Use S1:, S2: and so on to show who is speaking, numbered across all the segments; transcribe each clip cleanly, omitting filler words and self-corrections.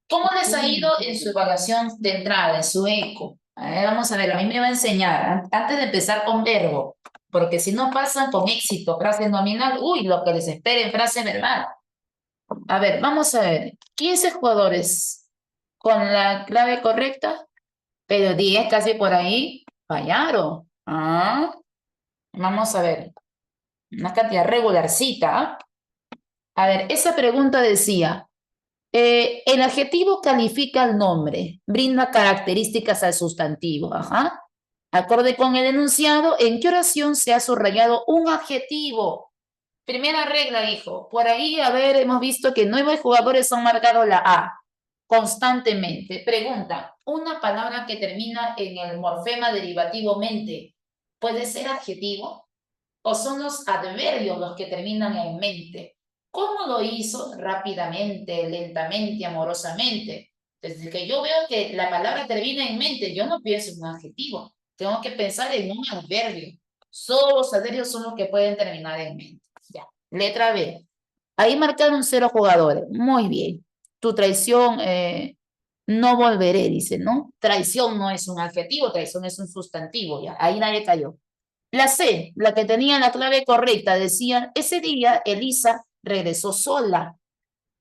S1: ¿Cómo les ha ido en su evaluación de entrada, en su eco? A ver, vamos a ver, a mí me va a enseñar, antes de empezar con verbo, porque si no pasan con éxito, frase nominal, uy, lo que les espera en frase verbal. A ver, vamos a ver, 15 jugadores con la clave correcta, pero 10 casi por ahí fallaron. Vamos a ver, una cantidad regularcita. A ver, esa pregunta decía, el adjetivo califica al nombre, brinda características al sustantivo. Ajá. Acorde con el enunciado, ¿en qué oración se ha subrayado un adjetivo? Primera regla, hijo. Por ahí, a ver, hemos visto que 9 jugadores han marcado la A constantemente. Pregunta, ¿una palabra que termina en el morfema derivativo mente puede ser adjetivo? ¿O son los adverbios los que terminan en mente? ¿Cómo lo hizo? Rápidamente, lentamente, amorosamente. Desde que yo veo que la palabra termina en mente, yo no pienso en un adjetivo. Tengo que pensar en un adverbio. Solo los adverbios son los que pueden terminar en mente. Ya. Letra B. Ahí marcaron 0 jugadores. Muy bien. Tu traición, no volveré, dice, ¿no? Traición no es un adjetivo, traición es un sustantivo, ya. Ahí nadie cayó. La C, la que tenía la clave correcta, decía, ese día Elisa regresó sola.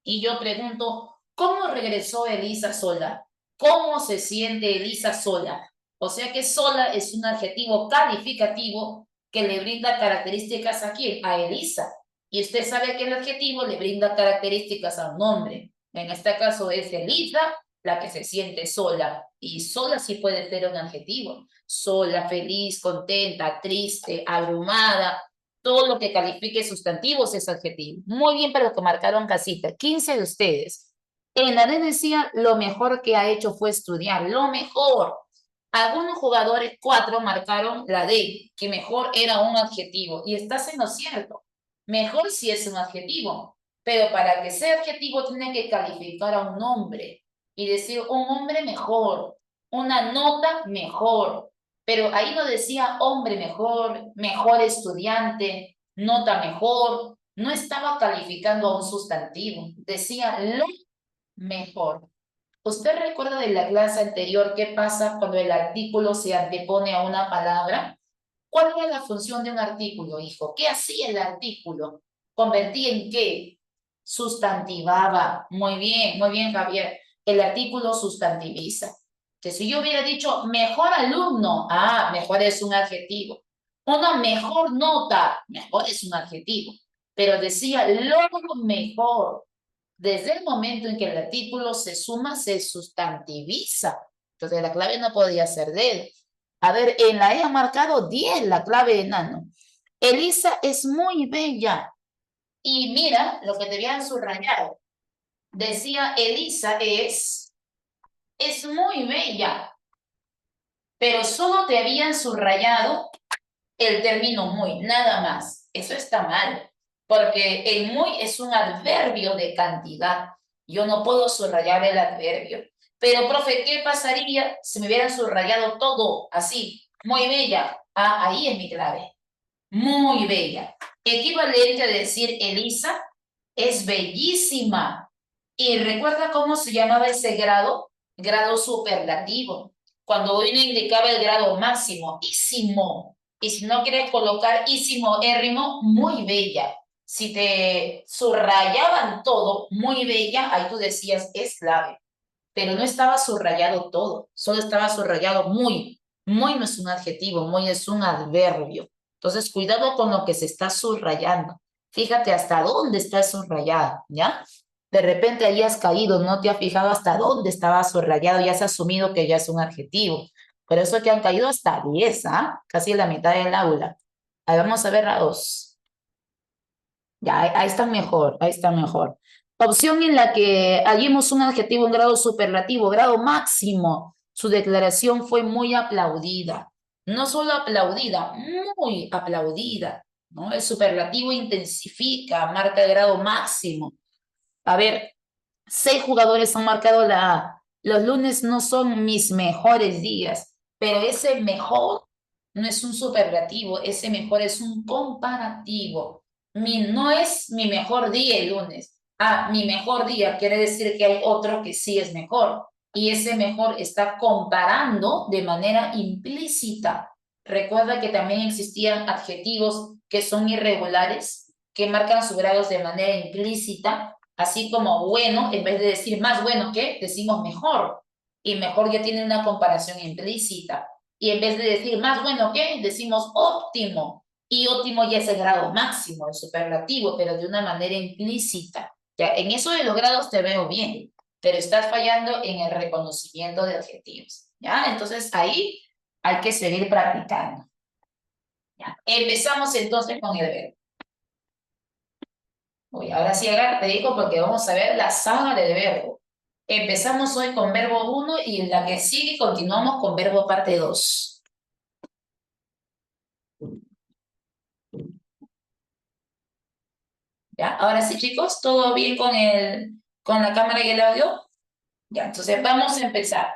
S1: Y yo pregunto, ¿cómo regresó Elisa sola? ¿Cómo se siente Elisa sola? O sea que sola es un adjetivo calificativo que le brinda características a quién? A Elisa. Y usted sabe que el adjetivo le brinda características a un nombre. En este caso es Elisa la que se siente sola. Y sola sí puede ser un adjetivo. Sola, feliz, contenta, triste, abrumada, todo lo que califique sustantivos es adjetivo. Muy bien para los que marcaron casita. 15 de ustedes. En la D decía, lo mejor que ha hecho fue estudiar. Lo mejor. Algunos jugadores, 4, marcaron la D, que mejor era un adjetivo. Y estás en lo cierto. Mejor sí es un adjetivo. Pero para que sea adjetivo tiene que calificar a un hombre. Y decir un hombre mejor. Una nota mejor, pero ahí no decía hombre mejor, mejor estudiante, nota mejor, no estaba calificando a un sustantivo, decía lo mejor. ¿Usted recuerda de la clase anterior qué pasa cuando el artículo se antepone a una palabra? ¿Cuál era la función de un artículo, hijo? ¿Qué hacía el artículo? ¿Convertía en qué? Sustantivaba. Muy bien, Javier. El artículo sustantiviza. Entonces, si yo hubiera dicho mejor alumno, mejor es un adjetivo. Una mejor nota, mejor es un adjetivo. Pero decía lo mejor. Desde el momento en que el artículo se suma, se sustantiviza. Entonces, la clave no podía ser de él. A ver, en la E ha marcado 10 la clave de enano. Elisa es muy bella. Y mira lo que te habían subrayado. Decía, Elisa es muy bella, pero solo te habían subrayado el término muy, nada más. Eso está mal, porque el muy es un adverbio de cantidad. Yo no puedo subrayar el adverbio. Pero, profe, ¿qué pasaría si me hubieran subrayado todo así? Muy bella. Ahí es mi clave. Muy bella. Equivalente a decir Elisa es bellísima. ¿Y recuerda cómo se llamaba ese grado? Grado superlativo. Cuando uno indicaba el grado máximo, ísimo. Y si no quieres colocar ísimo, érrimo, muy bella. Si te subrayaban todo, muy bella, ahí tú decías, es clave. Pero no estaba subrayado todo, solo estaba subrayado muy. Muy no es un adjetivo, muy es un adverbio. Entonces, cuidado con lo que se está subrayando. Fíjate hasta dónde está subrayado, ¿ya? De repente ahí has caído, no te has fijado hasta dónde estaba subrayado, ya has asumido que ya es un adjetivo. Por eso que han caído hasta 10, casi la mitad del aula. Ahí vamos a ver a 2. Ya, ahí está mejor, ahí está mejor. Opción en la que hallemos un adjetivo en grado superlativo, grado máximo. Su declaración fue muy aplaudida. No solo aplaudida, muy aplaudida, ¿no? El superlativo intensifica, marca el grado máximo. A ver, 6 jugadores han marcado la A. Los lunes no son mis mejores días, pero ese mejor no es un superlativo, ese mejor es un comparativo. No es mi mejor día el lunes, Ah, mi mejor día quiere decir que hay otro que sí es mejor. Y ese mejor está comparando de manera implícita. Recuerda que también existían adjetivos que son irregulares, que marcan sus grados de manera implícita, así como bueno, en vez de decir más bueno que, decimos mejor. Y mejor ya tiene una comparación implícita. Y en vez de decir más bueno que, decimos óptimo. Y óptimo ya es el grado máximo, el superlativo, pero de una manera implícita. Ya, en eso de los grados te veo bien, pero estás fallando en el reconocimiento de adjetivos. ¿Ya? Entonces ahí hay que seguir practicando. ¿Ya? Empezamos entonces con el verbo. Uy, ahora sí, agarra, te digo porque vamos a ver la saga del verbo. Empezamos hoy con verbo uno y en la que sigue continuamos con verbo parte 2. ¿Ya? Ahora sí, chicos, ¿todo bien con la cámara y el audio? Ya, entonces vamos a empezar.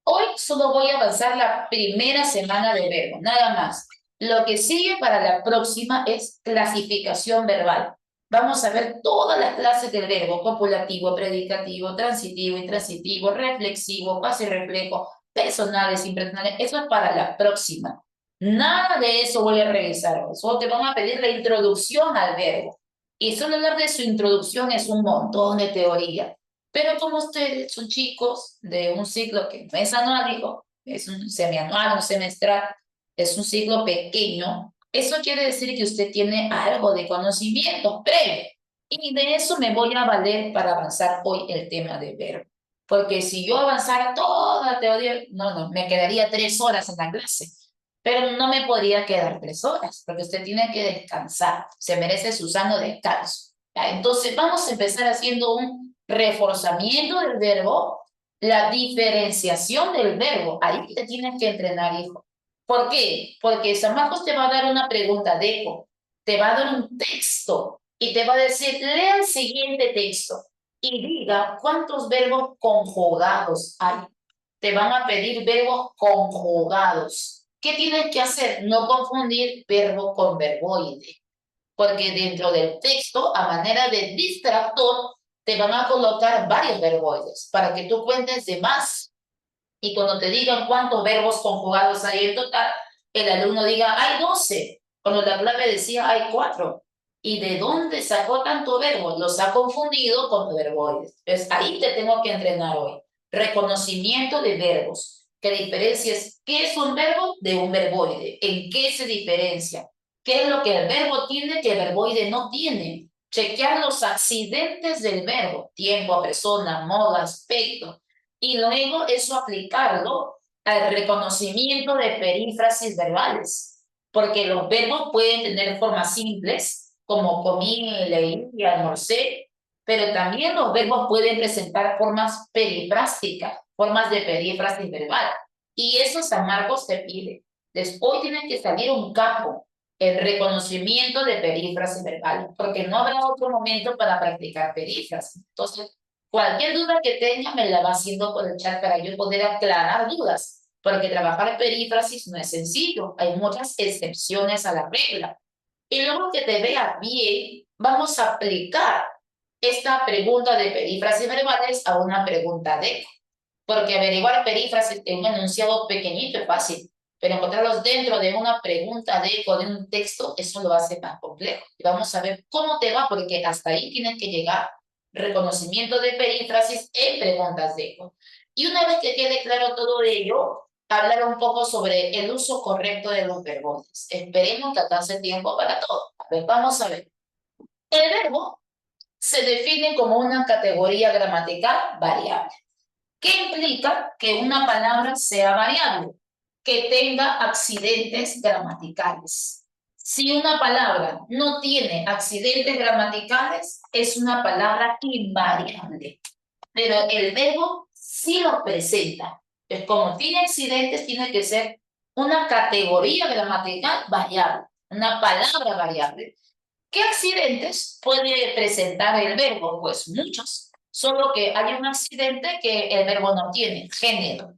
S1: Hoy solo voy a avanzar la primera semana de verbo, nada más. Lo que sigue para la próxima es clasificación verbal. Vamos a ver todas las clases del verbo: copulativo, predicativo, transitivo, intransitivo, reflexivo, pase y reflejo, personales, impersonales. Eso es para la próxima. Nada de eso voy a revisar hoy. Solo te van a pedir la introducción al verbo. Y solo hablar de su introducción es un montón de teoría. Pero como ustedes son chicos de un ciclo que no es anual, es un semianual, un semestral, es un ciclo pequeño, eso quiere decir que usted tiene algo de conocimiento previo. Y de eso me voy a valer para avanzar hoy el tema de verbo. Porque si yo avanzara toda la teoría, no, me quedaría 3 horas en la clase. Pero no me podría quedar 3 horas, porque usted tiene que descansar. Se merece su sano descanso. ¿Ya? Entonces, vamos a empezar haciendo un reforzamiento del verbo, la diferenciación del verbo. Ahí te tienes que entrenar, hijo. ¿Por qué? Porque San Marcos te va a dar una pregunta de eco, te va a dar un texto y te va a decir, lea el siguiente texto y diga cuántos verbos conjugados hay. Te van a pedir verbos conjugados. ¿Qué tienes que hacer? No confundir verbo con verboide, porque dentro del texto, a manera de distractor, te van a colocar varios verboides para que tú cuentes de más. Y cuando te digan cuántos verbos conjugados hay en total, el alumno diga, hay 12, cuando la clave decía, hay 4. ¿Y de dónde sacó tanto verbo? Los ha confundido con verboides. Entonces, ahí te tengo que entrenar hoy. Reconocimiento de verbos. Que diferencias qué es un verbo de un verboide. ¿En qué se diferencia? ¿Qué es lo que el verbo tiene que el verboide no tiene? Chequear los accidentes del verbo. Tiempo, persona, modo, aspecto, y luego eso aplicarlo al reconocimiento de perífrasis verbales, porque los verbos pueden tener formas simples, como comí, leí y almorcé, pero también los verbos pueden presentar formas perifrásticas, formas de perífrasis verbal, y eso San Marcos te pide. Después tiene que salir un capo, el reconocimiento de perífrasis verbal, porque no habrá otro momento para practicar perífrasis. Entonces, cualquier duda que tenga me la va haciendo por el chat para yo poder aclarar dudas, porque trabajar perífrasis no es sencillo, hay muchas excepciones a la regla. Y luego que te vea bien, vamos a aplicar esta pregunta de perífrasis verbales a una pregunta de, porque averiguar perífrasis en un enunciado pequeñito es fácil, pero encontrarlos dentro de una pregunta de eco de un texto, eso lo hace más complejo. Y vamos a ver cómo te va, porque hasta ahí tienes que llegar. Reconocimiento de perífrasis en preguntas de eco. Y una vez que quede claro todo ello, hablar un poco sobre el uso correcto de los verbos. Esperemos que alcance tiempo para todo. A ver, vamos a ver. El verbo se define como una categoría gramatical variable. ¿Qué implica que una palabra sea variable? Que tenga accidentes gramaticales. Si una palabra no tiene accidentes gramaticales, es una palabra invariable. Pero el verbo sí los presenta. Es como tiene accidentes, tiene que ser una categoría gramatical variable, una palabra variable. ¿Qué accidentes puede presentar el verbo? Pues muchos, solo que hay un accidente que el verbo no tiene, género.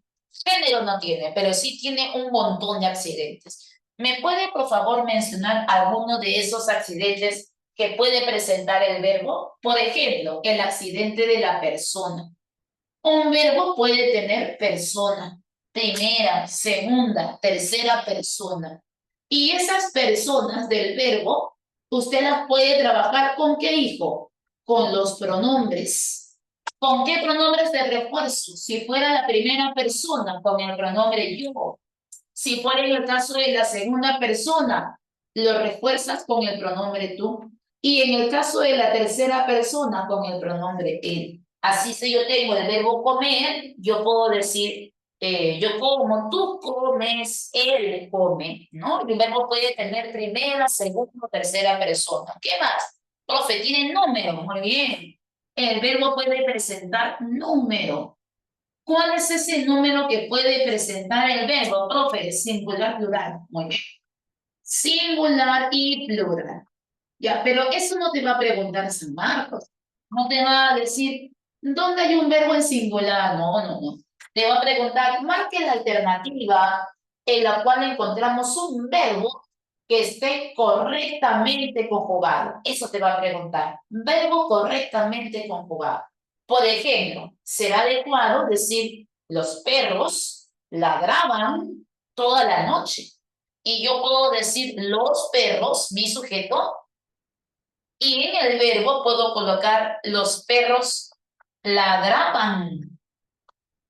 S1: Género no tiene, pero sí tiene un montón de accidentes. ¿Me puede, por favor, mencionar alguno de esos accidentes que puede presentar el verbo. Por ejemplo, el accidente de la persona. Un verbo puede tener persona, primera, segunda, tercera persona. Y esas personas del verbo, usted las puede trabajar ¿con qué, hijo? Con los pronombres. ¿Con qué pronombres de refuerzo? Si fuera la primera persona, con el pronombre yo. Si fuera en el caso de la segunda persona, lo refuerzas con el pronombre tú. Y en el caso de la tercera persona, con el pronombre él. Así si yo tengo el verbo comer, yo puedo decir yo como, tú comes, él come, ¿no? El verbo puede tener primera, segunda o tercera persona. ¿Qué más? Profe, tiene número, muy bien. El verbo puede presentar número. ¿Cuál es ese número que puede presentar el verbo, profe? Singular, plural. Muy bien. Singular y plural. Ya, pero eso no te va a preguntar San Marcos. No te va a decir, ¿dónde hay un verbo en singular? No, no, no. Te va a preguntar, marque la alternativa en la cual encontramos un verbo que esté correctamente conjugado. Eso te va a preguntar. Verbo correctamente conjugado. Por ejemplo, será adecuado decir, los perros ladraban toda la noche. Y yo puedo decir, los perros, mi sujeto, y en el verbo puedo colocar los perros ladraban.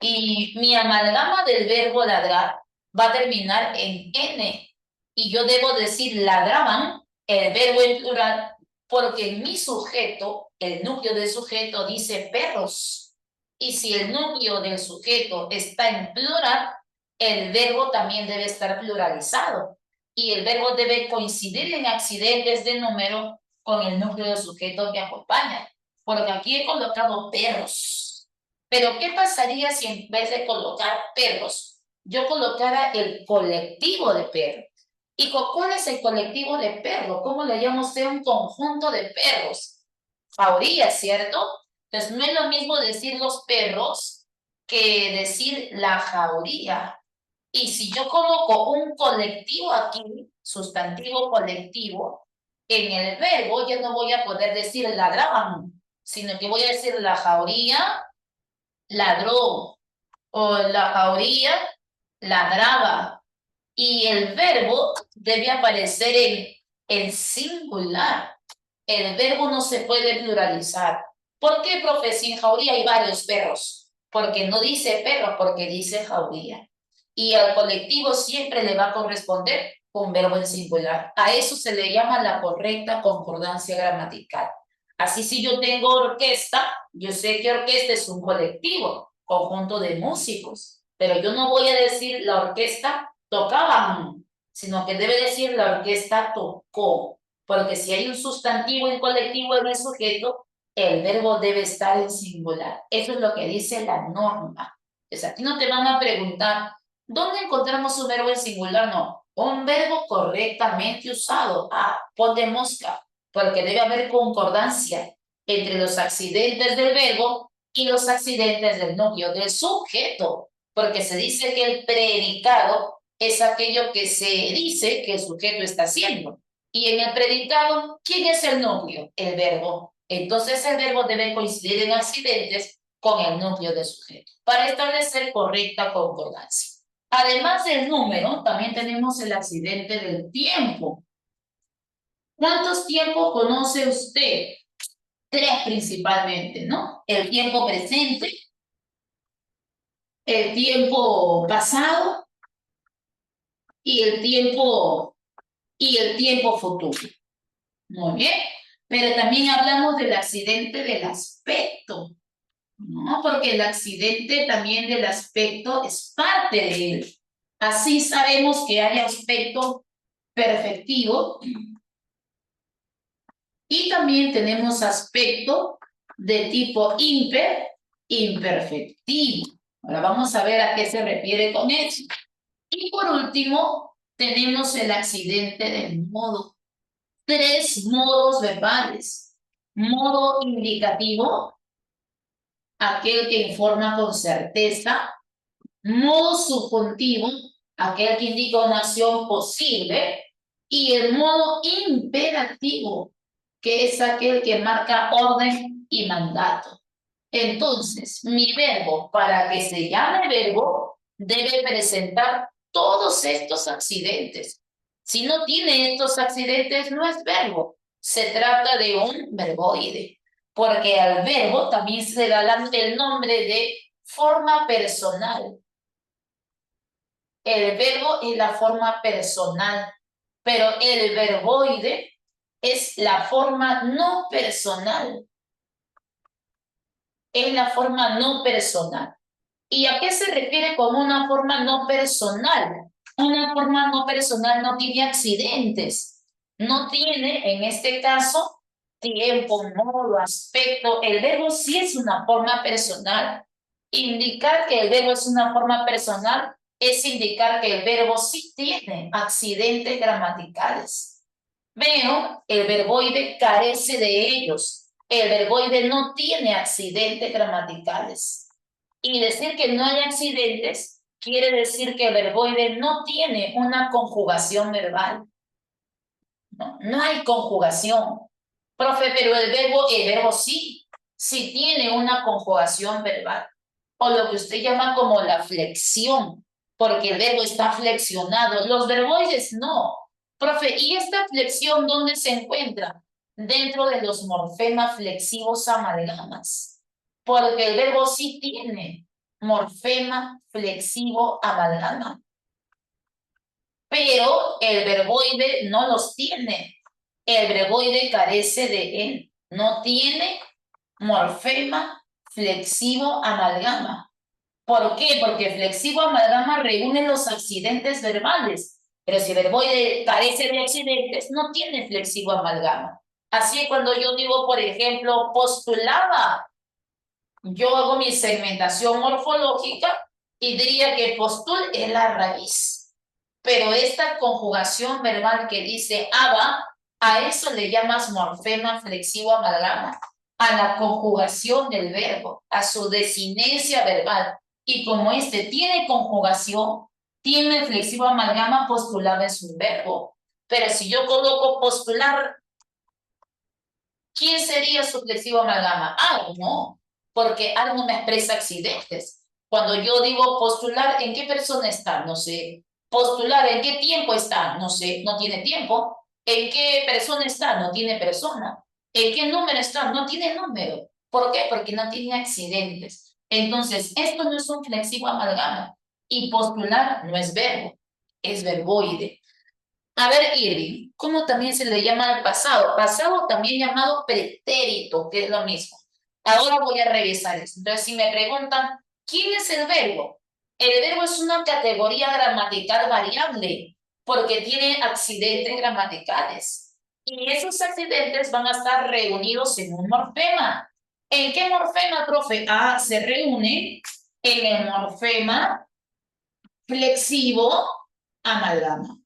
S1: Y mi amalgama del verbo ladrar va a terminar en N. Y yo debo decir ladraban, el verbo en plural, porque mi sujeto, el núcleo del sujeto dice perros. Y si el núcleo del sujeto está en plural, el verbo también debe estar pluralizado. Y el verbo debe coincidir en accidentes de número con el núcleo del sujeto que acompaña. Porque aquí he colocado perros. Pero ¿qué pasaría si en vez de colocar perros, yo colocara el colectivo de perros? ¿Y cuál es el colectivo de perros? ¿Cómo le llamo usted un conjunto de perros? Jauría, ¿cierto? Entonces no es lo mismo decir los perros que decir la jauría. Y si yo coloco un colectivo aquí, sustantivo colectivo, en el verbo ya no voy a poder decir ladraban, sino que voy a decir la jauría ladró, o la jauría ladraba. Y el verbo debe aparecer en singular. El verbo no se puede pluralizar. ¿Por qué, profe? Si en jauría hay varios perros. Porque no dice perro, porque dice jauría. Y al colectivo siempre le va a corresponder un verbo en singular. A eso se le llama la correcta concordancia gramatical. Así si yo tengo orquesta, yo sé que orquesta es un colectivo, conjunto de músicos, pero yo no voy a decir la orquesta tocaban, sino que debe decir la orquesta tocó, porque si hay un sustantivo en colectivo en el sujeto, el verbo debe estar en singular. Eso es lo que dice la norma. Entonces, aquí no te van a preguntar, ¿dónde encontramos un verbo en singular? No, un verbo correctamente usado. Ah, ponte mosca, porque debe haber concordancia entre los accidentes del verbo y los accidentes del núcleo del sujeto, porque se dice que el predicado es aquello que se dice que el sujeto está haciendo. Y en el predicado, ¿quién es el núcleo? El verbo. Entonces el verbo debe coincidir en accidentes con el núcleo del sujeto para establecer correcta concordancia. Además del número, también tenemos el accidente del tiempo. ¿Cuántos tiempos conoce usted? Tres principalmente, ¿no? El tiempo presente, el tiempo pasado y el tiempo futuro. Muy bien. Pero también hablamos del accidente del aspecto, ¿no? Porque el accidente también del aspecto es parte de él. Así sabemos que hay aspecto perfectivo y también tenemos aspecto de tipo imperfectivo. Ahora vamos a ver a qué se refiere con eso. Y por último, tenemos el accidente del modo. Tres modos verbales. Modo indicativo, aquel que informa con certeza. Modo subjuntivo, aquel que indica una acción posible. Y el modo imperativo, que es aquel que marca orden y mandato. Entonces, mi verbo, para que se llame verbo, debe presentar todos estos accidentes. Si no tiene estos accidentes, no es verbo. Se trata de un verboide, porque al verbo también se da el nombre de forma personal. El verbo es la forma personal, pero el verboide es la forma no personal. Es la forma no personal. ¿Y a qué se refiere con una forma no personal? Una forma no personal no tiene accidentes, no tiene, en este caso, tiempo, modo, aspecto. El verbo sí es una forma personal. Indicar que el verbo es una forma personal es indicar que el verbo sí tiene accidentes gramaticales. Pero el verboide carece de ellos. El verboide no tiene accidentes gramaticales. Y decir que no hay accidentes quiere decir que el verboide no tiene una conjugación verbal. No hay conjugación. Profe, pero el verbo sí, sí tiene una conjugación verbal. O lo que usted llama como la flexión, porque el verbo está flexionado. Los verboides no. Profe, ¿y esta flexión dónde se encuentra? Dentro de los morfemas flexivos amalgamas. Porque el verbo sí tiene morfema flexivo amalgama. Pero el verboide no los tiene. El verboide carece de él. No tiene morfema flexivo amalgama. ¿Por qué? Porque flexivo amalgama reúne los accidentes verbales. Pero si el verboide carece de accidentes, no tiene flexivo amalgama. Así que cuando yo digo, por ejemplo, postulaba, yo hago mi segmentación morfológica y diría que postul es la raíz. Pero esta conjugación verbal que dice aba, a eso le llamas morfema flexivo amalgama, a la conjugación del verbo, a su desinencia verbal. Y como este tiene conjugación, tiene flexivo amalgama, postulado es un verbo. Pero si yo coloco postular, ¿quién sería su flexivo amalgama? Ah, no, porque algo no me expresa accidentes. Cuando yo digo postular, ¿en qué persona está? No sé. Postular, ¿en qué tiempo está? No sé, no tiene tiempo. ¿En qué persona está? No tiene persona. ¿En qué número está? No tiene número. ¿Por qué? Porque no tiene accidentes. Entonces, esto no es un flexivo amalgama. Y postular no es verbo, es verboide. A ver, Irving, ¿cómo también se le llama al pasado? Pasado también llamado pretérito, que es lo mismo. Ahora voy a revisar esto. Entonces, si me preguntan, ¿quién es el verbo? El verbo es una categoría gramatical variable porque tiene accidentes gramaticales. Y esos accidentes van a estar reunidos en un morfema. ¿En qué morfema, profe? Ah, se reúne en el morfema flexivo amalgama.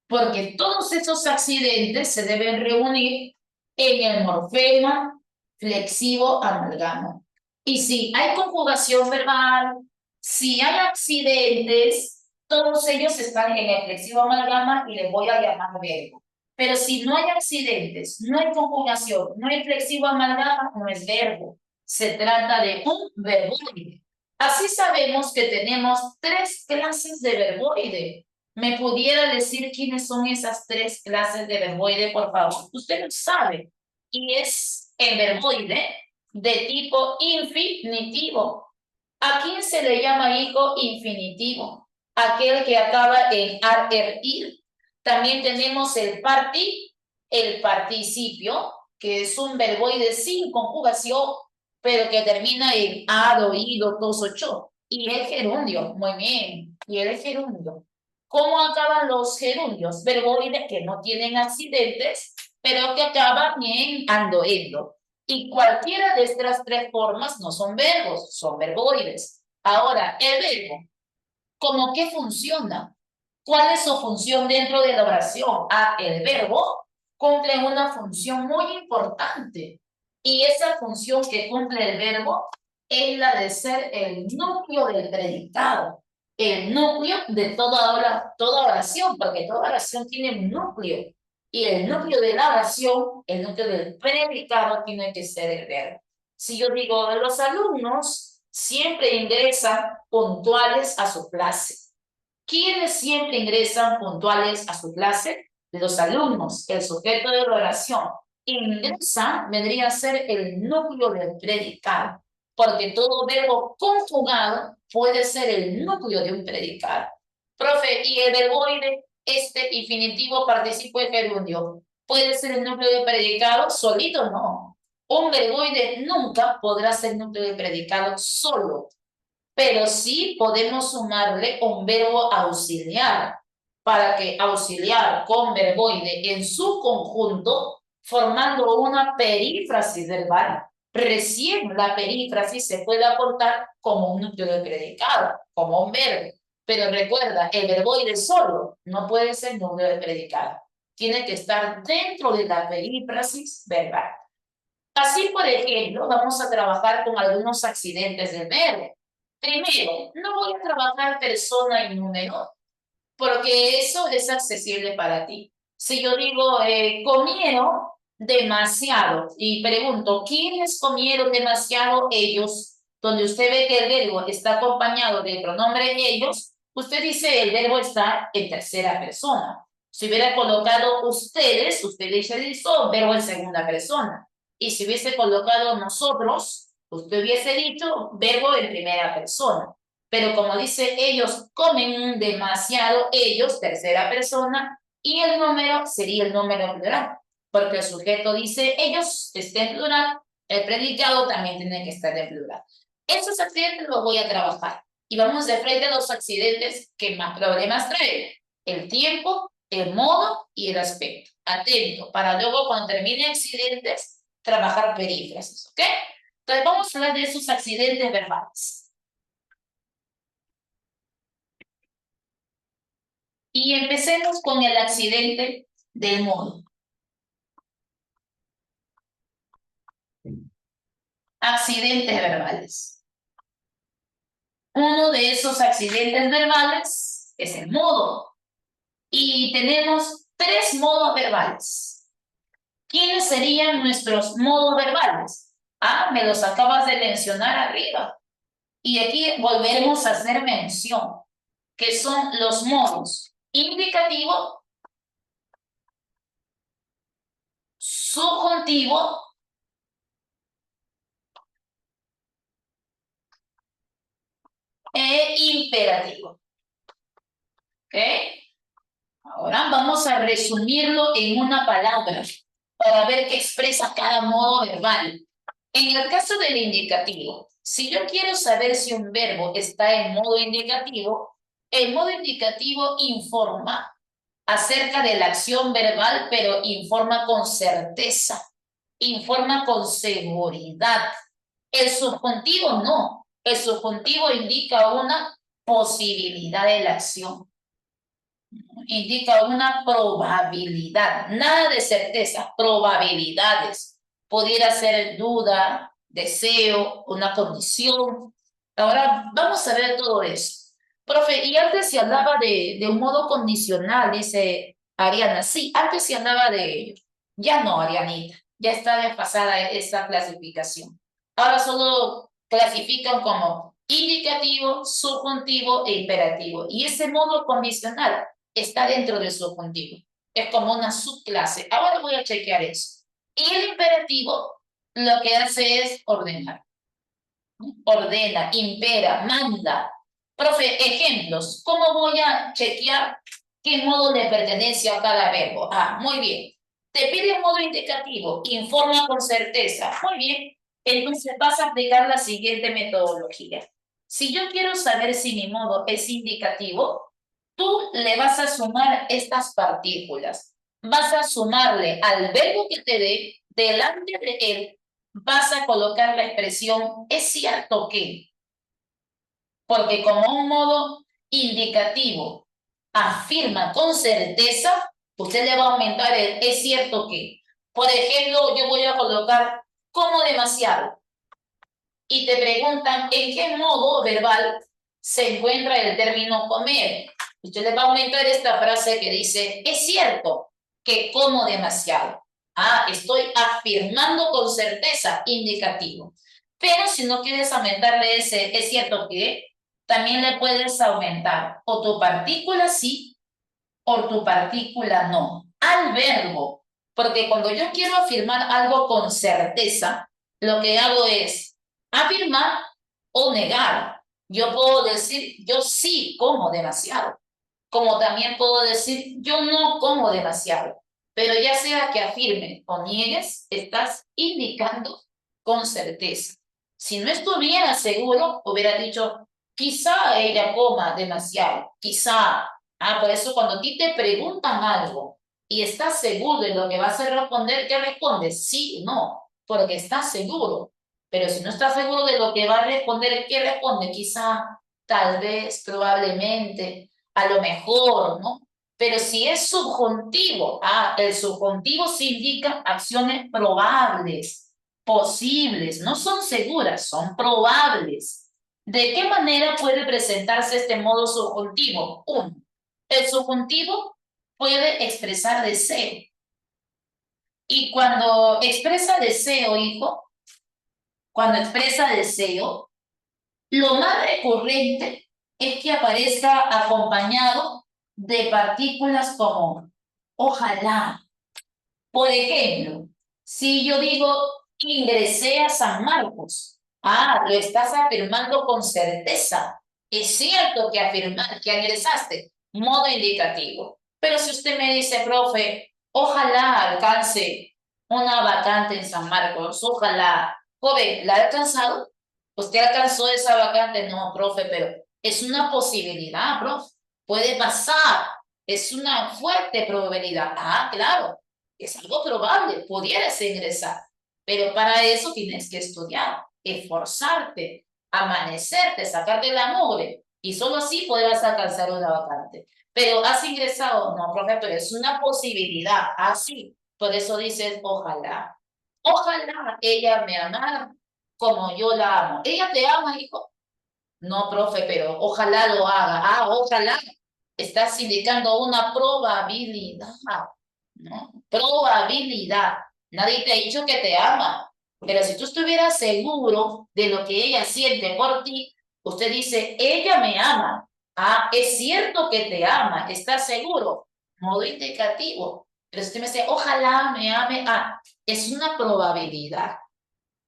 S1: Porque todos esos accidentes se deben reunir en el morfema flexivo amalgama. Y si hay conjugación verbal, si hay accidentes, todos ellos están en el flexivo amalgama y les voy a llamar verbo. Pero si no hay accidentes, no hay conjugación, no hay flexivo amalgama, no es verbo. Se trata de un verboide. Así sabemos que tenemos tres clases de verboide. ¿Me pudiera decir quiénes son esas tres clases de verboide, por favor? Usted lo sabe. Y es el verboide de tipo infinitivo. ¿A quién se le llama hijo infinitivo? Aquel que acaba en ar, er, ir. También tenemos el participio, que es un verboide sin conjugación, pero que termina en ado, ido, tos, ocho. Y el gerundio, muy bien. Y el gerundio. ¿Cómo acaban los gerundios? Verboides que no tienen accidentes, pero que acaban en ando, endo. Y cualquiera de estas tres formas no son verbos, son verboides. Ahora, el verbo, ¿cómo qué funciona? ¿Cuál es su función dentro de la oración? Ah, el verbo cumple una función muy importante. Y esa función que cumple el verbo es la de ser el núcleo del predicado, el núcleo de toda oración, porque toda oración tiene un núcleo. Y el núcleo de la oración, el núcleo del predicado tiene que ser el verbo. Si yo digo, los alumnos siempre ingresan puntuales a su clase. ¿Quiénes siempre ingresan puntuales a su clase? Los alumnos, el sujeto de la oración. Ingresa vendría a ser el núcleo del predicado, porque todo verbo conjugado puede ser el núcleo de un predicado. Profe, ¿y el verboide, este infinitivo participo de gerundio, puede ser el núcleo de predicado? Solito no. Un verboide nunca podrá ser núcleo de predicado solo, pero sí podemos sumarle un verbo auxiliar para que auxiliar con verboide en su conjunto, formando una perífrasis verbal. Recién la perífrasis se puede aportar como un núcleo de predicado, como un verbo. Pero recuerda, el verboide solo no puede ser núcleo de predicado. Tiene que estar dentro de la perífrasis verbal. Así, por ejemplo, vamos a trabajar con algunos accidentes del verbo. Primero, no voy a trabajar persona y número, porque eso es accesible para ti. Si yo digo, comieron demasiado, y pregunto, ¿quiénes comieron demasiado? Ellos. Donde usted ve que el verbo está acompañado del pronombre ellos, usted dice el verbo está en tercera persona. Si hubiera colocado ustedes, usted dice listo, verbo en segunda persona. Y si hubiese colocado nosotros, usted hubiese dicho verbo en primera persona. Pero como dice, ellos comen demasiado, ellos, tercera persona, y el número sería el número plural, porque el sujeto dice, ellos, está en plural, el predicado también tiene que estar en plural. Esos accidentes los voy a trabajar, y vamos de frente a los accidentes que más problemas traen, el tiempo, el modo y el aspecto. Atento, para luego cuando termine accidentes, trabajar perífrasis, ¿ok? Entonces vamos a hablar de esos accidentes verbales. Y empecemos con el accidente del modo. Accidentes verbales. Uno de esos accidentes verbales es el modo. Y tenemos 3 modos verbales. ¿Quiénes serían nuestros modos verbales? Ah, me los acabas de mencionar arriba. Y aquí volveremos a hacer mención, que son los modos indicativo, subjuntivo e imperativo. ¿Ok? Ahora vamos a resumirlo en una palabra para ver qué expresa cada modo verbal. En el caso del indicativo, si yo quiero saber si un verbo está en modo indicativo, el modo indicativo informa acerca de la acción verbal, pero informa con certeza, informa con seguridad. El subjuntivo no. El subjuntivo indica una posibilidad de la acción, indica una probabilidad, nada de certeza, probabilidades. Pudiera ser duda, deseo, una condición. Ahora vamos a ver todo eso. Profe, y antes se hablaba de un modo condicional, dice Ariana. Sí, antes se hablaba de ello. Ya no, Arianita, ya está desfasada esta clasificación. Ahora solo clasifican como indicativo, subjuntivo e imperativo. Y ese modo condicional está dentro del subjuntivo. Es como una subclase. Ahora voy a chequear eso. Y el imperativo lo que hace es ordenar. Ordena, impera, manda. Profe, ejemplos. ¿Cómo voy a chequear qué modo le pertenece a cada verbo? Ah, muy bien. Te pide un modo indicativo, informa con certeza. Muy bien. Entonces vas a aplicar la siguiente metodología. Si yo quiero saber si mi modo es indicativo, tú le vas a sumar estas partículas. Vas a sumarle al verbo que te dé, delante de él, vas a colocar la expresión es cierto que, porque como un modo indicativo afirma con certeza, usted le va a aumentar el es cierto que. Por ejemplo, yo voy a colocar como demasiado y te preguntan en qué modo verbal se encuentra el término comer. Usted le va a aumentar esta frase que dice es cierto. que como demasiado. Estoy afirmando con certeza, indicativo. Pero si no quieres aumentarle ese, es cierto que también le puedes aumentar o tu partícula sí o tu partícula no al verbo. Porque cuando yo quiero afirmar algo con certeza, lo que hago es afirmar o negar. Yo puedo decir, yo sí como demasiado, como también puedo decir, yo no como demasiado. Pero ya sea que afirme o niegues, estás indicando con certeza. Si no estuviera seguro, hubiera dicho, quizá ella coma demasiado, quizá. Por eso cuando a ti te preguntan algo y estás seguro de lo que vas a responder, ¿qué respondes? Sí, no, porque estás seguro. Pero si no estás seguro de lo que va a responder, ¿qué responde? Quizá, tal vez, probablemente, a lo mejor, ¿no? Pero si es subjuntivo, el subjuntivo sí indica acciones probables, posibles, no son seguras, son probables. ¿De qué manera puede presentarse este modo subjuntivo? Uno, el subjuntivo puede expresar deseo. Y cuando expresa deseo, hijo, cuando expresa deseo, lo más recurrente es que aparezca acompañado de partículas como ojalá. Por ejemplo, si yo digo ingresé a San Marcos, lo estás afirmando con certeza. Es cierto que que ingresaste, modo indicativo. Pero si usted me dice, profe, ojalá alcance una vacante en San Marcos, ojalá, joven, ¿la ha alcanzado? ¿Usted alcanzó esa vacante? No, profe, pero es una posibilidad, profe. Puede pasar. Es una fuerte probabilidad. Claro, es algo probable, pudieras ingresar, pero para eso tienes que estudiar, esforzarte, amanecerte, sacarte la mugre, y solo así podrás alcanzar una vacante. Pero has ingresado, no, profe, pero es una posibilidad, así. Por eso dices, ojalá, ojalá ella me amara como yo la amo. ¿Ella te ama, hijo? No, profe, pero ojalá lo haga. Ojalá. Estás indicando una probabilidad, ¿no? Probabilidad. Nadie te ha dicho que te ama. Pero si tú estuvieras seguro de lo que ella siente por ti, usted dice, ella me ama. Es cierto que te ama. ¿Estás seguro? Modo indicativo. Pero si usted me dice, ojalá me ame, es una probabilidad.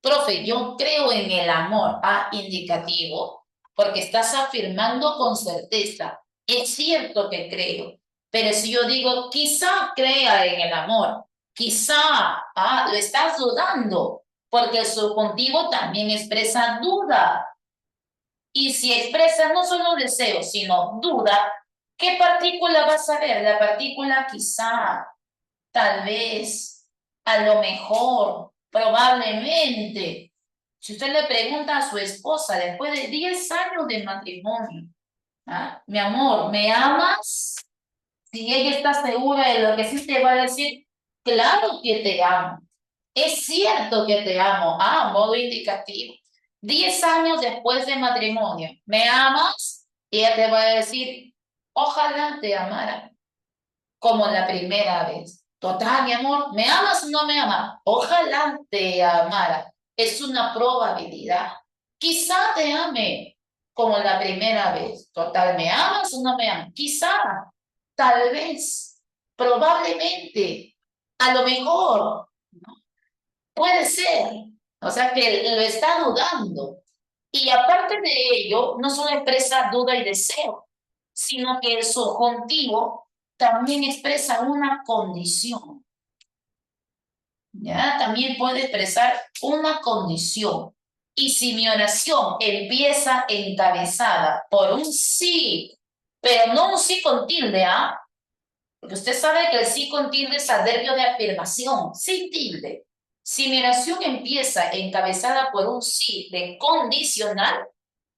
S1: Profe, yo creo en el amor, indicativo, porque estás afirmando con certeza. Es cierto que creo, pero si yo digo, quizá crea en el amor, quizá, lo estás dudando, porque el subjuntivo también expresa duda. Y si expresa no solo deseo, sino duda, ¿qué partícula vas a ver? La partícula quizá, tal vez, a lo mejor, probablemente. Si usted le pregunta a su esposa después de 10 años de matrimonio, mi amor, ¿me amas? Si ella está segura de lo que sí te va a decir, claro que te amo. Es cierto que te amo. Modo indicativo. 10 años después de matrimonio, ¿me amas? Y ella te va a decir, ojalá te amara como la primera vez. Total, mi amor, ¿me amas o no me amas? Ojalá te amara. Es una probabilidad. Quizá te ame como la primera vez. Total, ¿me amas o no me amas? Quizá, tal vez, probablemente, a lo mejor, puede ser. O sea que lo está dudando. Y aparte de ello, no solo expresa duda y deseo, sino que el subjuntivo también expresa una condición. ¿Ya? También puede expresar una condición. Y si mi oración empieza encabezada por un sí, pero no un sí con tilde, porque usted sabe que el sí con tilde es adverbio de afirmación, sin tilde. Si mi oración empieza encabezada por un sí de condicional,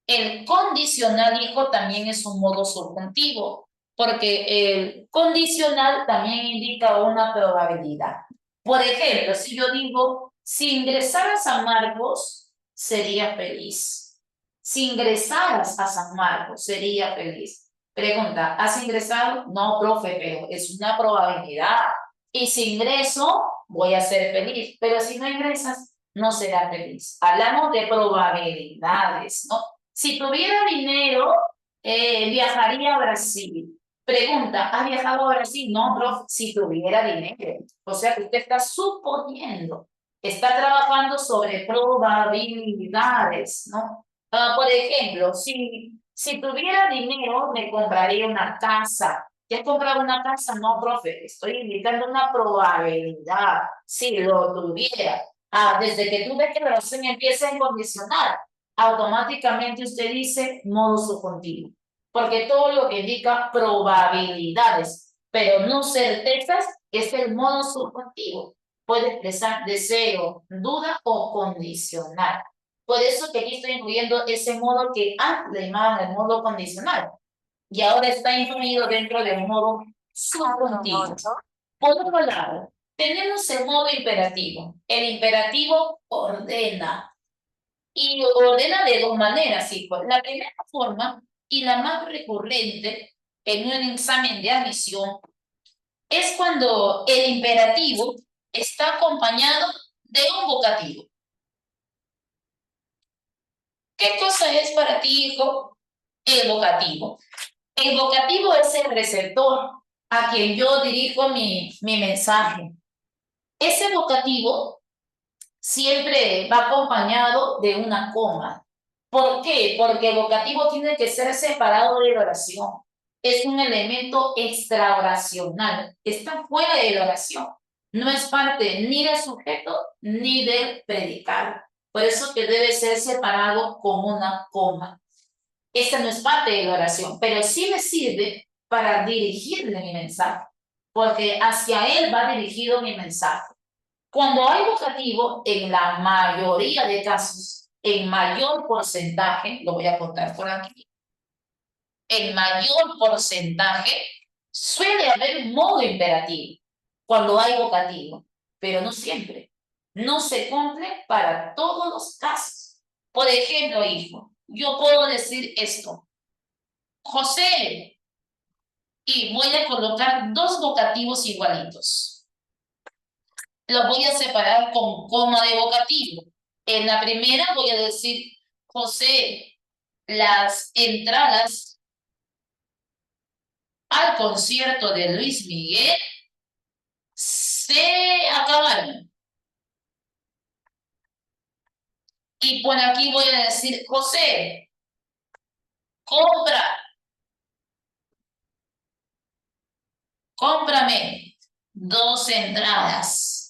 S1: el condicional, hijo, también es un modo subjuntivo, porque el condicional también indica una probabilidad. Por ejemplo, si yo digo, si ingresaras a Marcos, sería feliz. Si ingresaras a San Marcos, sería feliz. Pregunta, ¿has ingresado? No, profe, pero es una probabilidad. Y si ingreso, voy a ser feliz. Pero si no ingresas, no será feliz. Hablamos de probabilidades, ¿no? Si tuviera dinero, viajaría a Brasil. Pregunta, ¿has viajado a Brasil? No, profe, si tuviera dinero. O sea que usted está suponiendo, está trabajando sobre probabilidades, ¿no? Por ejemplo, si tuviera dinero, me compraría una casa. ¿Ya has comprado una casa? No, profe, estoy indicando una probabilidad. Si lo tuviera. Desde que tú ves que la oración empieza en condicional, automáticamente usted dice modo subjuntivo. Porque todo lo que indica probabilidades, pero no certezas, es el modo subjuntivo. Puede expresar deseo, duda o condicional. Por eso que aquí estoy incluyendo ese modo que antes le llamaban el modo condicional y ahora está incluido dentro del modo subjuntivo. Por otro lado, tenemos el modo imperativo. El imperativo ordena. Y ordena de dos maneras, hijos. La primera forma y la más recurrente en un examen de admisión es cuando el imperativo está acompañado de un vocativo. ¿Qué cosa es para ti, hijo, el vocativo? El vocativo es el receptor a quien yo dirijo mi mensaje. Ese vocativo siempre va acompañado de una coma. ¿Por qué? Porque el vocativo tiene que ser separado de la oración. Es un elemento extraoracional. Está fuera de la oración. No es parte ni del sujeto ni del predicado. Por eso que debe ser separado con una coma. Esta no es parte de la oración, pero sí me sirve para dirigirle mi mensaje, porque hacia él va dirigido mi mensaje. Cuando hay vocativo, en la mayoría de casos, en mayor porcentaje, lo voy a contar por aquí, en mayor porcentaje suele haber un modo imperativo cuando hay vocativo, pero no siempre. No se cumple para todos los casos. Por ejemplo, hijo, yo puedo decir esto. José, y voy a colocar dos vocativos igualitos. Los voy a separar con coma de vocativo. En la primera voy a decir, José, las entradas al concierto de Luis Miguel se acabaron. Y por aquí voy a decir, José, compra, cómprame dos entradas.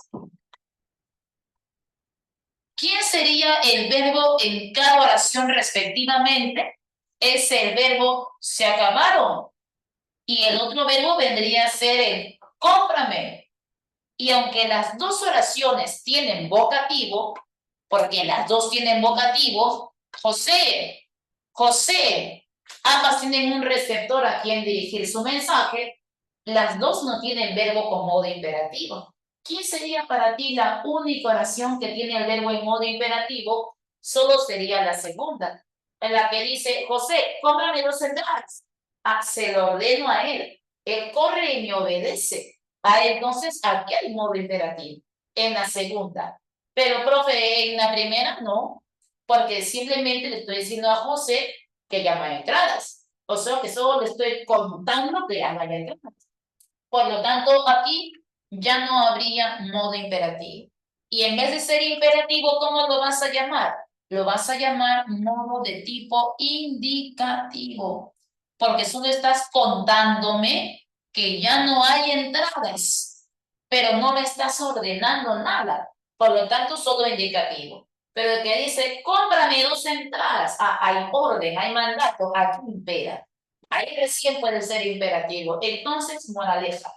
S1: ¿Quién sería el verbo en cada oración respectivamente? Es el verbo se acabaron. Y el otro verbo vendría a ser el cómprame. Y aunque las dos oraciones tienen vocativo, porque las dos tienen vocativo, José, José, ambas tienen un receptor a quien dirigir su mensaje, las dos no tienen verbo con modo imperativo. ¿Quién sería para ti la única oración que tiene el verbo en modo imperativo? Solo sería la segunda, en la que dice, José, cómprame dos entradas. Se lo ordeno a él. Él corre y me obedece. Entonces, aquí hay modo imperativo. En la segunda. Pero, profe, en la primera no. Porque simplemente le estoy diciendo a José que llama entradas. O sea, que solo le estoy contando que llama entradas. Por lo tanto, aquí ya no habría modo imperativo. Y en vez de ser imperativo, ¿cómo lo vas a llamar? Lo vas a llamar modo de tipo indicativo. Porque solo estás contándome que ya no hay entradas, pero no me estás ordenando nada. Por lo tanto, solo indicativo. Pero el que dice, cómprame dos entradas, hay orden, hay mandato, aquí impera. Ahí recién puede ser imperativo. Entonces, moraleja.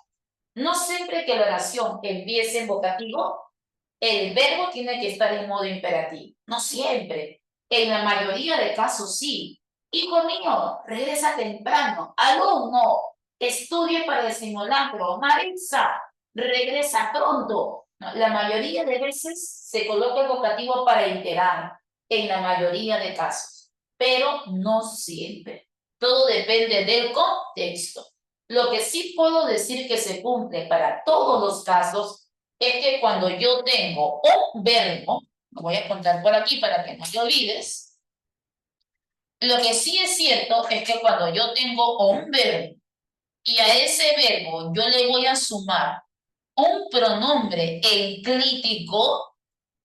S1: No siempre que la oración empiece en vocativo, el verbo tiene que estar en modo imperativo. No siempre. En la mayoría de casos sí. Hijo mío, regresa temprano. Alumno, estudie para el simulacro. Maritza, regresa pronto. No, la mayoría de veces se coloca el vocativo para iterar. En la mayoría de casos. Pero no siempre. Todo depende del contexto. Lo que sí puedo decir que se cumple para todos los casos es que cuando yo tengo un verbo, lo voy a contar por aquí para que no te olvides, lo que sí es cierto es que cuando yo tengo un verbo y a ese verbo yo le voy a sumar un pronombre enclítico,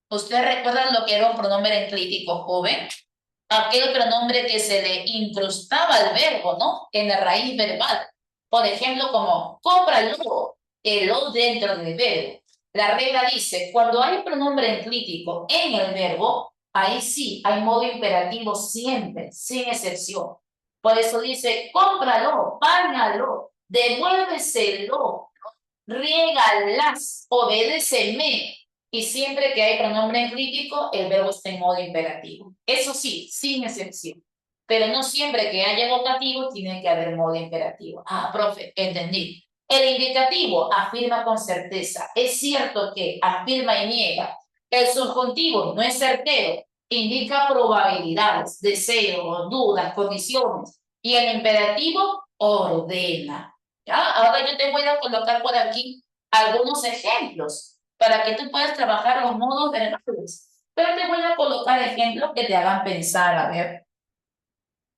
S1: ¿ustedes recuerdan lo que era un pronombre enclítico, joven? Aquel pronombre que se le incrustaba al verbo, ¿no? En la raíz verbal. Por ejemplo, como cómpralo, el o dentro del verbo. La regla dice, cuando hay pronombre enclítico en el verbo, ahí sí hay modo imperativo siempre, sin excepción. Por eso dice, cómpralo, págalo, devuélveselo, riégalas, obedéceme. Y siempre que hay pronombre crítico, el verbo está en modo imperativo. Eso sí, sin excepción. Pero no siempre que haya vocativo tiene que haber modo imperativo. Ah, profe, entendí. El indicativo afirma con certeza. Es cierto que afirma y niega. El subjuntivo no es certero. Indica probabilidades, deseos, dudas, condiciones. Y el imperativo ordena. ¿Ya? Ahora yo te voy a colocar por aquí algunos ejemplos para que tú puedas trabajar los modos verbales. Pero te voy a colocar ejemplos que te hagan pensar. A ver,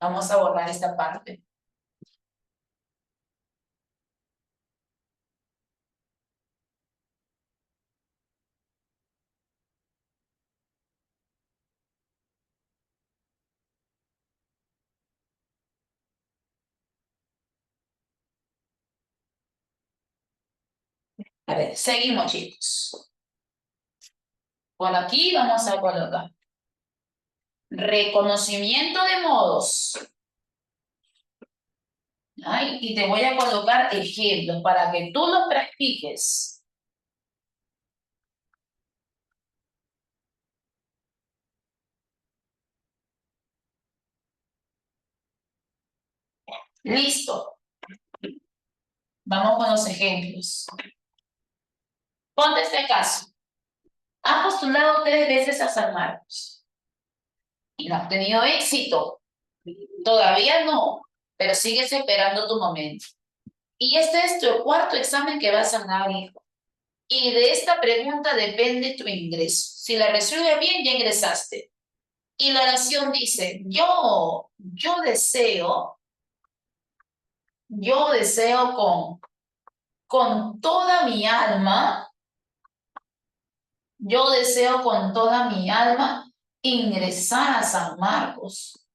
S1: vamos a borrar esta parte. A ver, seguimos, chicos. Por aquí vamos a colocar reconocimiento de modos. Ay, y te voy a colocar ejemplos para que tú los practiques. Listo. Vamos con los ejemplos. Ponte este caso. Has postulado 3 veces a San Marcos y no has tenido éxito. Todavía no, pero sigues esperando tu momento. Y este es tu cuarto examen que vas a dar, hijo. Y de esta pregunta depende tu ingreso. Si la resuelves bien, ya ingresaste. Y la oración dice, yo deseo con toda mi alma, yo deseo con toda mi alma ingresar a San Marcos.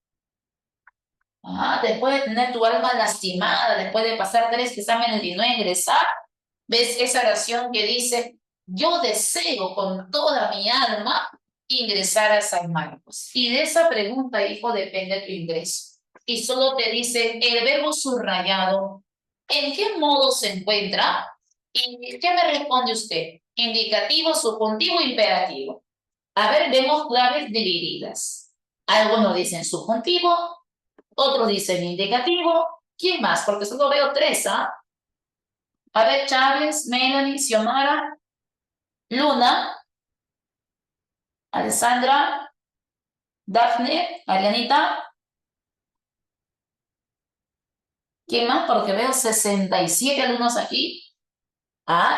S1: Después de tener tu alma lastimada, después de pasar 3 exámenes y no ingresar, ves esa oración que dice, yo deseo con toda mi alma ingresar a San Marcos. Y de esa pregunta, hijo, depende tu ingreso. Y solo te dice el verbo subrayado, ¿en qué modo se encuentra? ¿Y qué me responde usted? Indicativo, subjuntivo, imperativo. A ver, vemos claves divididas. Algunos dicen subjuntivo, otros dicen indicativo. ¿Quién más? Porque solo veo 3, ¿ah? A ver, Chávez, Melanie, Xiomara, Luna, Alessandra, Daphne, Arianita. ¿Quién más? Porque veo 67 alumnos aquí.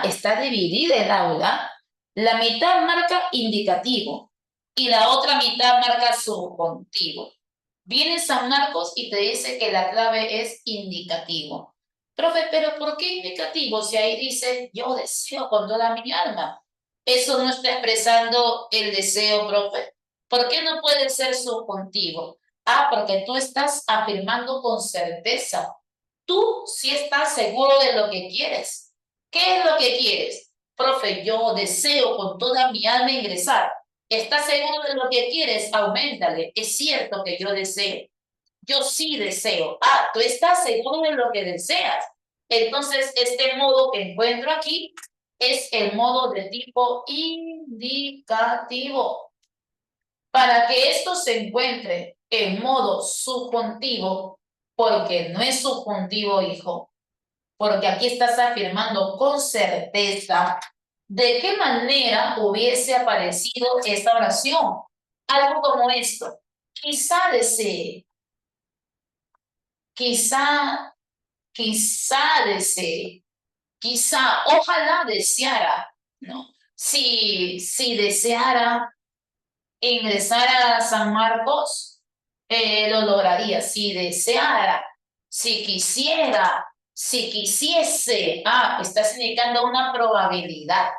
S1: Está dividida el aula. La mitad marca indicativo y la otra mitad marca subjuntivo. Viene San Marcos y te dice que la clave es indicativo. Profe, pero ¿por qué indicativo si ahí dice yo deseo con toda mi alma? Eso no está expresando el deseo, profe. ¿Por qué no puede ser subjuntivo? Porque tú estás afirmando con certeza. Tú sí estás seguro de lo que quieres. ¿Qué es lo que quieres? Profe, yo deseo con toda mi alma ingresar. ¿Estás seguro de lo que quieres? Auméntale. Es cierto que yo deseo. Yo sí deseo. Tú estás seguro de lo que deseas. Entonces, este modo que encuentro aquí es el modo de tipo indicativo. Para que esto se encuentre en modo subjuntivo, porque no es subjuntivo, hijo, porque aquí estás afirmando con certeza de qué manera hubiese aparecido esta oración. Algo como esto. Quizá desee, quizá quizá desee, quizá, ojalá deseara, ¿no? Si deseara ingresar a San Marcos, lo lograría. Si deseara, si quisiera, si quisiese, estás indicando una probabilidad.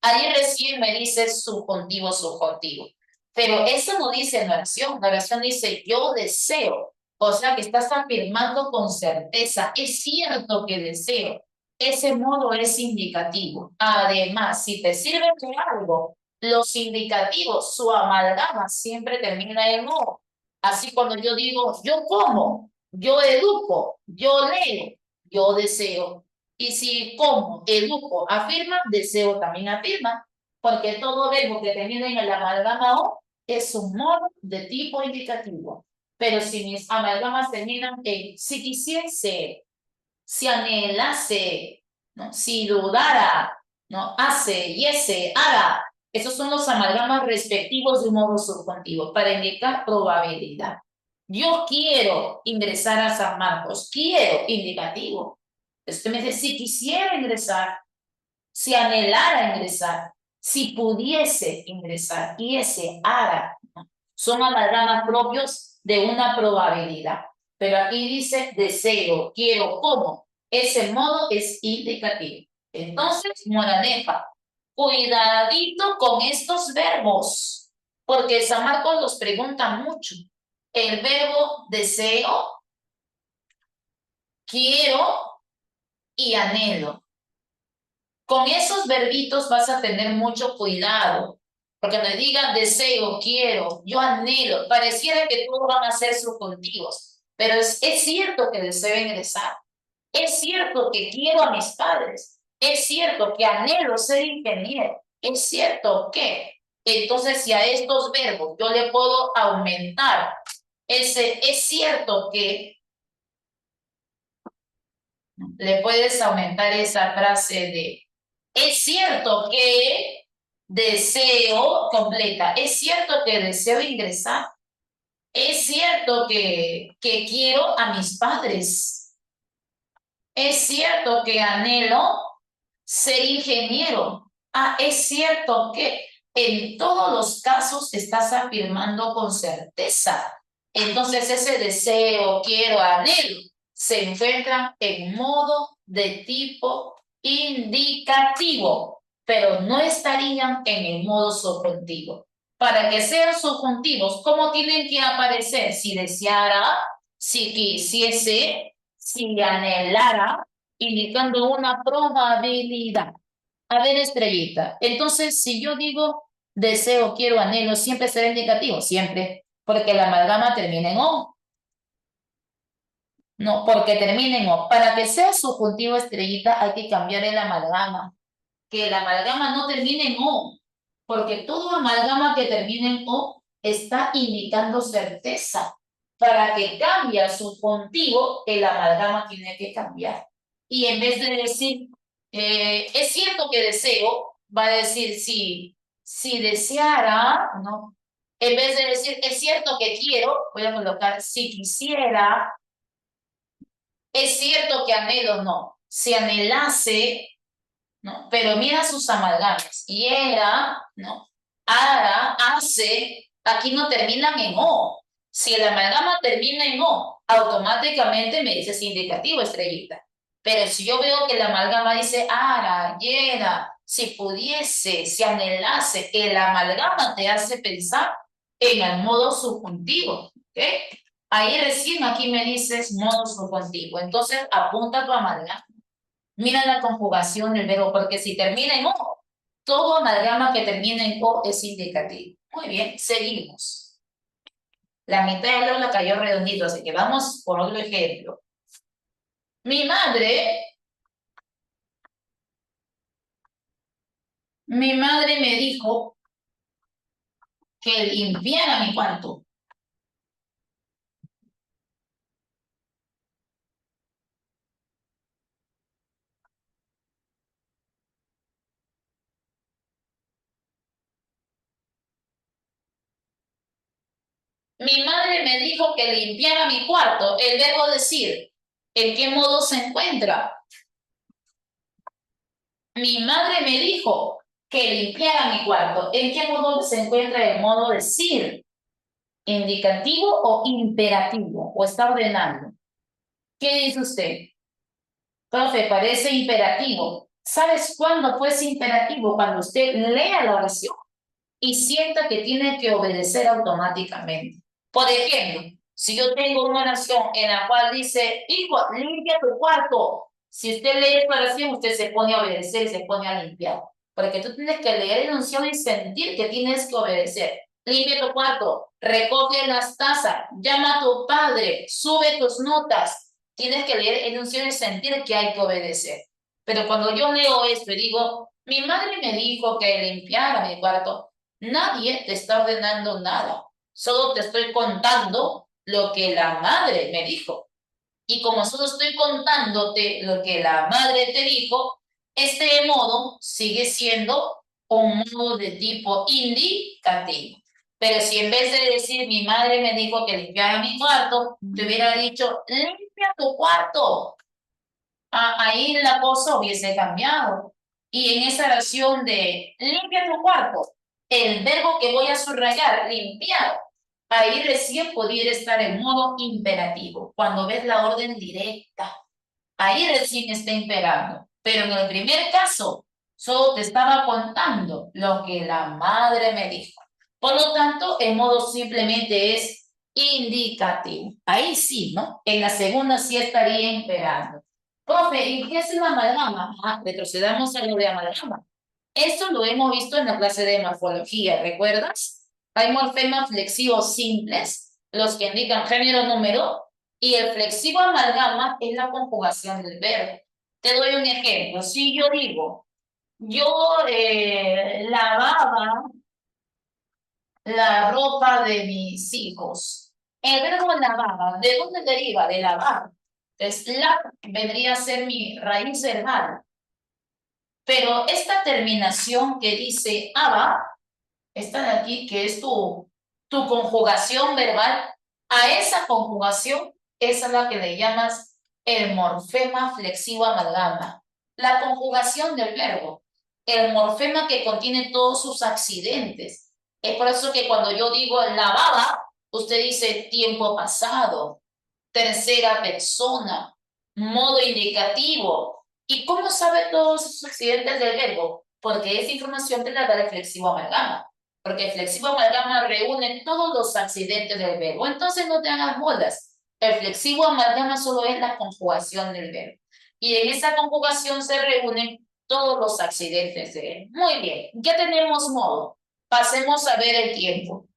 S1: Ahí recién me dice subjuntivo, subjuntivo. Pero eso no dice la acción, la acción dice yo deseo. O sea que estás afirmando con certeza, es cierto que deseo. Ese modo es indicativo. Además, si te sirve de algo, los indicativos, su amalgama siempre termina en O. Así cuando yo digo, yo como, yo educo, yo leo, yo deseo. Y si como, educo, afirma, deseo también afirma, porque todo verbo que termina en el amalgama O es un modo de tipo indicativo. Pero si mis amalgamas terminan en si quisiese, si anhelase, ¿no? Si dudara, ¿no? Hace, yese, haga. Esos son los amalgamas respectivos de un modo subjuntivo para indicar probabilidad. Yo quiero ingresar a San Marcos. Quiero, indicativo. Usted me dice, si quisiera ingresar, si anhelara ingresar, si pudiese ingresar, y ese hará, ¿no? Son amalgamas propios de una probabilidad. Pero aquí dice deseo, quiero, como. Ese modo es indicativo. Entonces, moraleja, cuidadito con estos verbos, porque San Marcos los pregunta mucho. El verbo deseo, quiero y anhelo. Con esos verbitos vas a tener mucho cuidado, porque me digan deseo, quiero, yo anhelo, pareciera que todos van a ser subjuntivos, pero es cierto que deseo ingresar, es cierto que quiero a mis padres, es cierto que anhelo ser ingeniero, es cierto que, entonces si a estos verbos yo le puedo aumentar es cierto que le puedes aumentar esa frase de, es cierto que deseo completa, es cierto que deseo ingresar, es cierto que quiero a mis padres, es cierto que anhelo ser ingeniero, es cierto que en todos los casos estás afirmando con certeza. Entonces ese deseo, quiero, anhelo, se encuentran en modo de tipo indicativo, pero no estarían en el modo subjuntivo. Para que sean subjuntivos, ¿cómo tienen que aparecer? Si deseara, si quisiese, si anhelara, indicando una probabilidad. A ver, estrellita. Entonces, si yo digo deseo, quiero, anhelo, siempre será indicativo, siempre, porque la amalgama termina en O. No, porque termina en O. Para que sea subjuntivo estrellita hay que cambiar el amalgama. Que el amalgama no termine en O, porque todo amalgama que termine en O está indicando certeza. Para que cambie el subjuntivo, el amalgama tiene que cambiar. Y en vez de decir, es cierto que deseo, va a decir si deseara, ¿no? En vez de decir, es cierto que quiero, voy a colocar si quisiera, es cierto que anhelo, no. Si anhelase, ¿no? Pero mira sus amalgamas. Y era, ¿no? Ara, hace, aquí no terminan en O. Si el amalgama termina en O, automáticamente me dices indicativo, estrellita. Pero si yo veo que el amalgama dice ara, yera, si pudiese, si anhelase, el amalgama te hace pensar en el modo subjuntivo, ¿ok? Ahí recién aquí me dices modo subjuntivo. Entonces apunta tu amalgama. Mira la conjugación del verbo, porque si termina en O, todo amalgama que termina en O es indicativo. Muy bien, seguimos. La mitad del aula cayó redondito, así que vamos por otro ejemplo. Mi madre, mi madre me dijo que limpiara mi cuarto. Mi madre me dijo que limpiara mi cuarto. El verbo decir ¿En qué modo se encuentra? Mi madre me dijo que limpiara mi cuarto. ¿En qué modo se encuentra el modo decir? ¿Indicativo o imperativo? ¿O está ordenando? ¿Qué dice usted? Profe, parece imperativo. ¿Sabes cuándo fuese imperativo? Cuando usted lea la oración y sienta que tiene que obedecer automáticamente. Por ejemplo, si yo tengo una oración en la cual dice, hijo, limpia tu cuarto. Si usted lee esta oración, usted se pone a obedecer y se pone a limpiar. Porque tú tienes que leer el enunciado y sentir que tienes que obedecer. Limpia tu cuarto, recoge las tazas, llama a tu padre, sube tus notas. Tienes que leer el enunciado y sentir que hay que obedecer. Pero cuando yo leo esto y digo, mi madre me dijo que limpiara mi cuarto, nadie te está ordenando nada. Solo te estoy contando lo que la madre me dijo. Y como solo estoy contándote lo que la madre te dijo, este modo sigue siendo un modo de tipo indicativo. Pero si en vez de decir mi madre me dijo que limpiara mi cuarto, te hubiera dicho limpia tu cuarto. Ahí la cosa hubiese cambiado. Y en esa oración de limpia tu cuarto, el verbo que voy a subrayar, limpiar, ahí recién pudiera estar en modo imperativo. Cuando ves la orden directa, ahí recién está imperando. Pero en el primer caso, solo te estaba contando lo que la madre me dijo. Por lo tanto, el modo simplemente es indicativo. Ahí sí, ¿no? En la segunda sí estaría imperando. Profe, ¿y qué es la amalgama? Retrocedamos a lo de amalgama. Esto lo hemos visto en la clase de morfología, ¿recuerdas? Hay morfemas flexivos simples, los que indican género número, y el flexivo amalgama es la conjugación del verbo. Te doy un ejemplo. Si yo digo, yo lavaba la ropa de mis hijos. El verbo lavaba, ¿de dónde deriva? De lavar. Entonces, la vendría a ser mi raíz verbal. Pero esta terminación que dice aba, esta de aquí, que es tu conjugación verbal, a esa conjugación, esa es la que le llamas el morfema flexivo amalgama. La conjugación del verbo, el morfema que contiene todos sus accidentes. Es por eso que cuando yo digo lavaba, usted dice tiempo pasado, tercera persona, modo indicativo. ¿Y cómo sabe todos esos accidentes del verbo? Porque esa información te la da el flexivo amalgama. Porque el flexivo amalgama reúne todos los accidentes del verbo. Entonces no te hagas bolas. El flexivo amalgama solo es la conjugación del verbo. Y en esa conjugación se reúnen todos los accidentes de él. Muy bien, ya tenemos modo. Pasemos a ver el tiempo.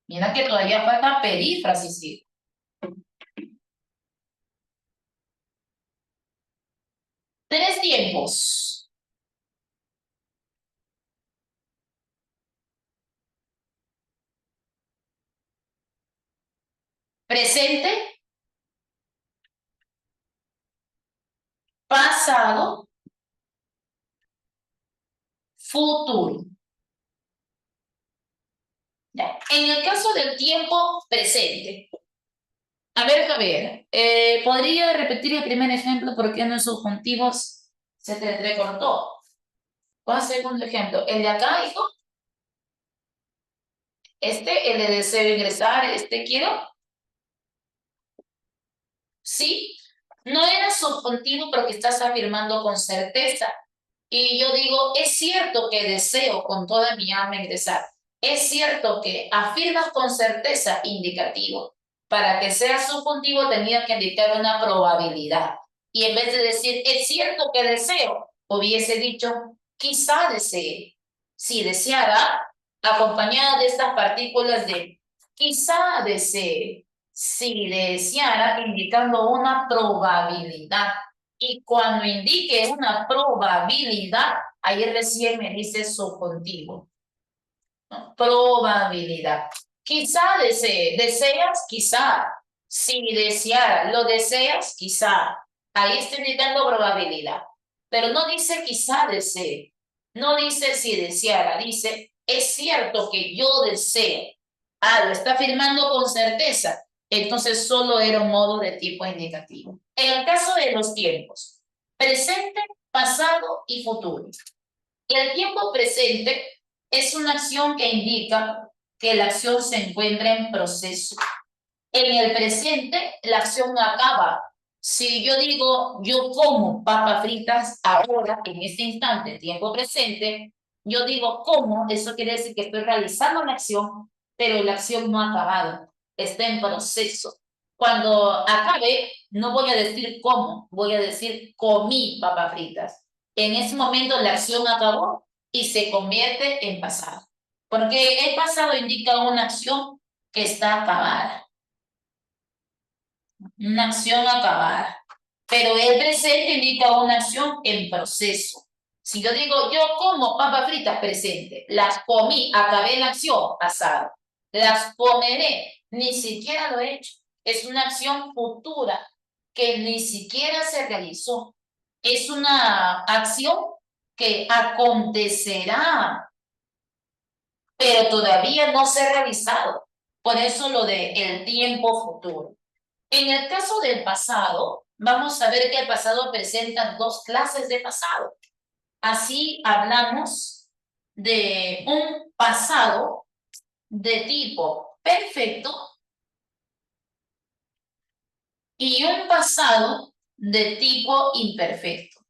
S1: Mira que todavía falta perífrasis, sí. Tres tiempos. Presente, pasado, futuro. Ya. En el caso del tiempo presente. A ver, Javier, ¿podría repetir el primer ejemplo porque en los subjuntivos se te entrecortó? ¿Cuál es el segundo ejemplo? El de acá, hijo. El de deseo ingresar, quiero. Sí, no era subjuntivo porque estás afirmando con certeza. Y yo digo, es cierto que deseo con toda mi alma ingresar. Es cierto que afirmas con certeza indicativo. Para que sea subjuntivo tenía que indicar una probabilidad. Y en vez de decir, es cierto que deseo, hubiese dicho, quizá desee. Si deseara, acompañada de estas partículas de quizá desee. Si deseara, indicando una probabilidad. Y cuando indique una probabilidad, ahí recién me dice subjuntivo, ¿no? Probabilidad. Quizá desee. ¿Deseas? Quizá. Si deseara, ¿lo deseas? Quizá. Ahí está indicando probabilidad. Pero no dice quizá desee. No dice si deseara. Dice, es cierto que yo deseo. Lo está afirmando con certeza. entonces solo era un modo de tipo indicativo. En el caso de los tiempos, presente, pasado y futuro. El tiempo presente es una acción que indica que la acción se encuentra en proceso. En el presente, la acción acaba. Si yo digo, yo como papas fritas ahora, en este instante, tiempo presente, yo digo como, eso quiere decir que estoy realizando la acción, pero la acción no ha acabado, está en proceso. Cuando acabe, no voy a decir cómo, voy a decir comí papas fritas. En ese momento la acción acabó y se convierte en pasado. Porque el pasado indica una acción que está acabada, una acción acabada. Pero el presente indica una acción en proceso. Si yo digo, yo como papas fritas presente, las comí, acabé la acción pasada, las comeré, ni siquiera lo he hecho. Es una acción futura que ni siquiera se realizó. Es una acción que acontecerá, pero todavía no se ha realizado. Por eso lo de el tiempo futuro. En el caso del pasado, vamos a ver que el pasado presenta dos clases de pasado. Así hablamos de un pasado de tipo perfecto y un pasado de tipo imperfecto.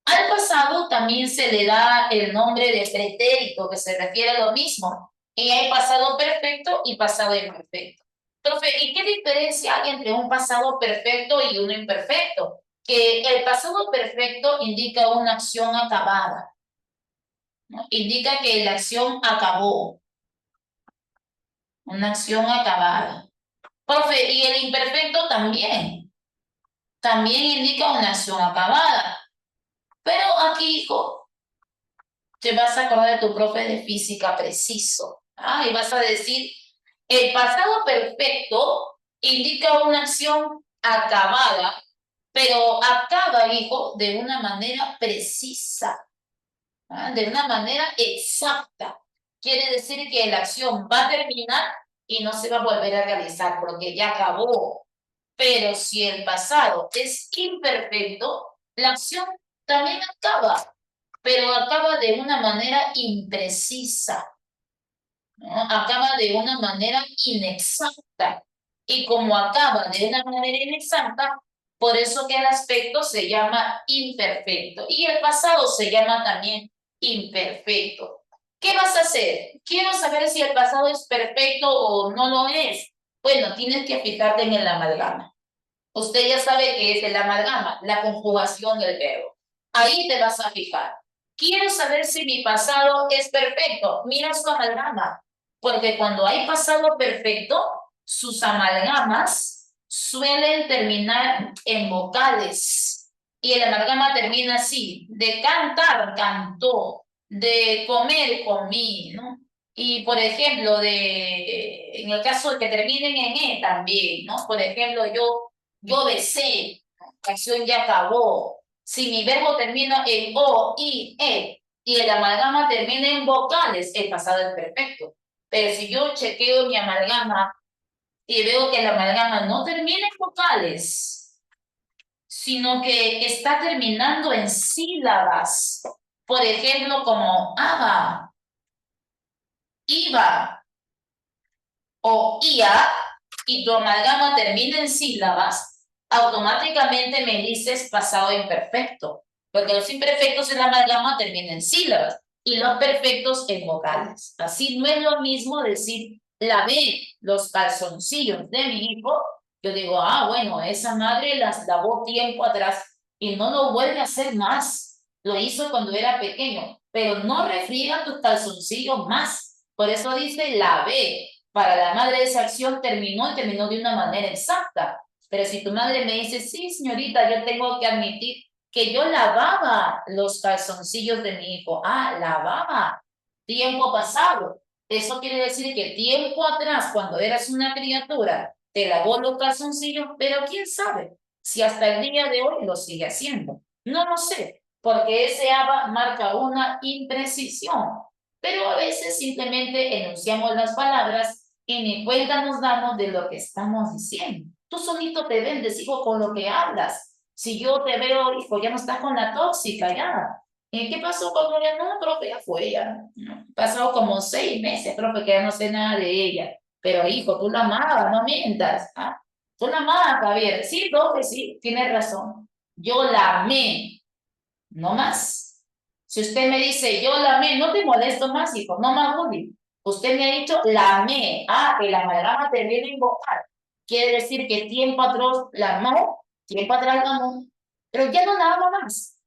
S1: Al pasado también se le da el nombre de pretérito, que se refiere a lo mismo. Y hay pasado perfecto y pasado imperfecto. Profe, ¿y qué diferencia hay entre un pasado perfecto y uno imperfecto? Que el pasado perfecto indica una acción acabada, ¿no? Indica que la acción acabó, una acción acabada. Profe, y el imperfecto también indica una acción acabada. Pero aquí, hijo, te vas a acordar de tu profe de física preciso. Y vas a decir, el pasado perfecto indica una acción acabada, pero acaba, hijo, de una manera precisa, de una manera exacta. Quiere decir que la acción va a terminar y no se va a volver a realizar porque ya acabó. Pero si el pasado es imperfecto, la acción también acaba, pero acaba de una manera imprecisa, ¿no? Acaba de una manera inexacta. Y como acaba de una manera inexacta, por eso que el aspecto se llama imperfecto y el pasado se llama también imperfecto. ¿Qué vas a hacer? Quiero saber si el pasado es perfecto o no lo es. Bueno, tienes que fijarte en el amalgama. Usted ya sabe qué es el amalgama, la conjugación del verbo. Ahí te vas a fijar. Quiero saber si mi pasado es perfecto. Mira su amalgama, porque cuando hay pasado perfecto, sus amalgamas suelen terminar en vocales. Y el amalgama termina así: de cantar, cantó; de comer, comí, ¿no? Y por ejemplo, en el caso de que terminen en E también, ¿no? Por ejemplo, yo besé, la acción ya acabó. Si mi verbo termina en O, I, E y el amalgama termina en vocales, el pasado es perfecto. Pero si yo chequeo mi amalgama y veo que el amalgama no termina en vocales, sino que está terminando en sílabas, por ejemplo, como aba, iba o ia, y tu amalgama termina en sílabas, automáticamente me dices pasado imperfecto, porque los imperfectos en la amalgama terminan en sílabas y los perfectos en vocales. Así no es lo mismo decir lavé los calzoncillos de mi hijo. Yo digo, bueno, esa madre las lavó tiempo atrás y no lo vuelve a hacer más. Lo hizo cuando era pequeño, pero no refriega tus calzoncillos más. Por eso dice lavé. Para la madre esa acción terminó y terminó de una manera exacta. Pero si tu madre me dice, sí, señorita, yo tengo que admitir que yo lavaba los calzoncillos de mi hijo. Lavaba. Tiempo pasado. Eso quiere decir que tiempo atrás, cuando eras una criatura, te lavó los calzoncillos, pero quién sabe si hasta el día de hoy lo sigue haciendo. No lo sé, porque ese aba marca una imprecisión. Pero a veces simplemente enunciamos las palabras y ni cuenta nos damos de lo que estamos diciendo. Tú solito te vendes, hijo, con lo que hablas. Si yo te veo, hijo, ya no estás con la tóxica, ya. ¿Y qué pasó con ella? No, profe, ya fue, ya. No. Pasado como 6 meses, profe, que ya no sé nada de ella. Pero, hijo, tú la amabas, no mientas. ¿Ah? Tú la amabas, Javier. Sí, profe, sí, tienes razón. Yo la amé, no más. Si usted me dice, yo la amé, no te molesto más, hijo, no más bullying. Usted me ha dicho, la amé. Ah, que la amalgama te viene a invocar. Quiere decir que tiempo atrás la amó, tiempo atrás la amó, pero ya no la ama más.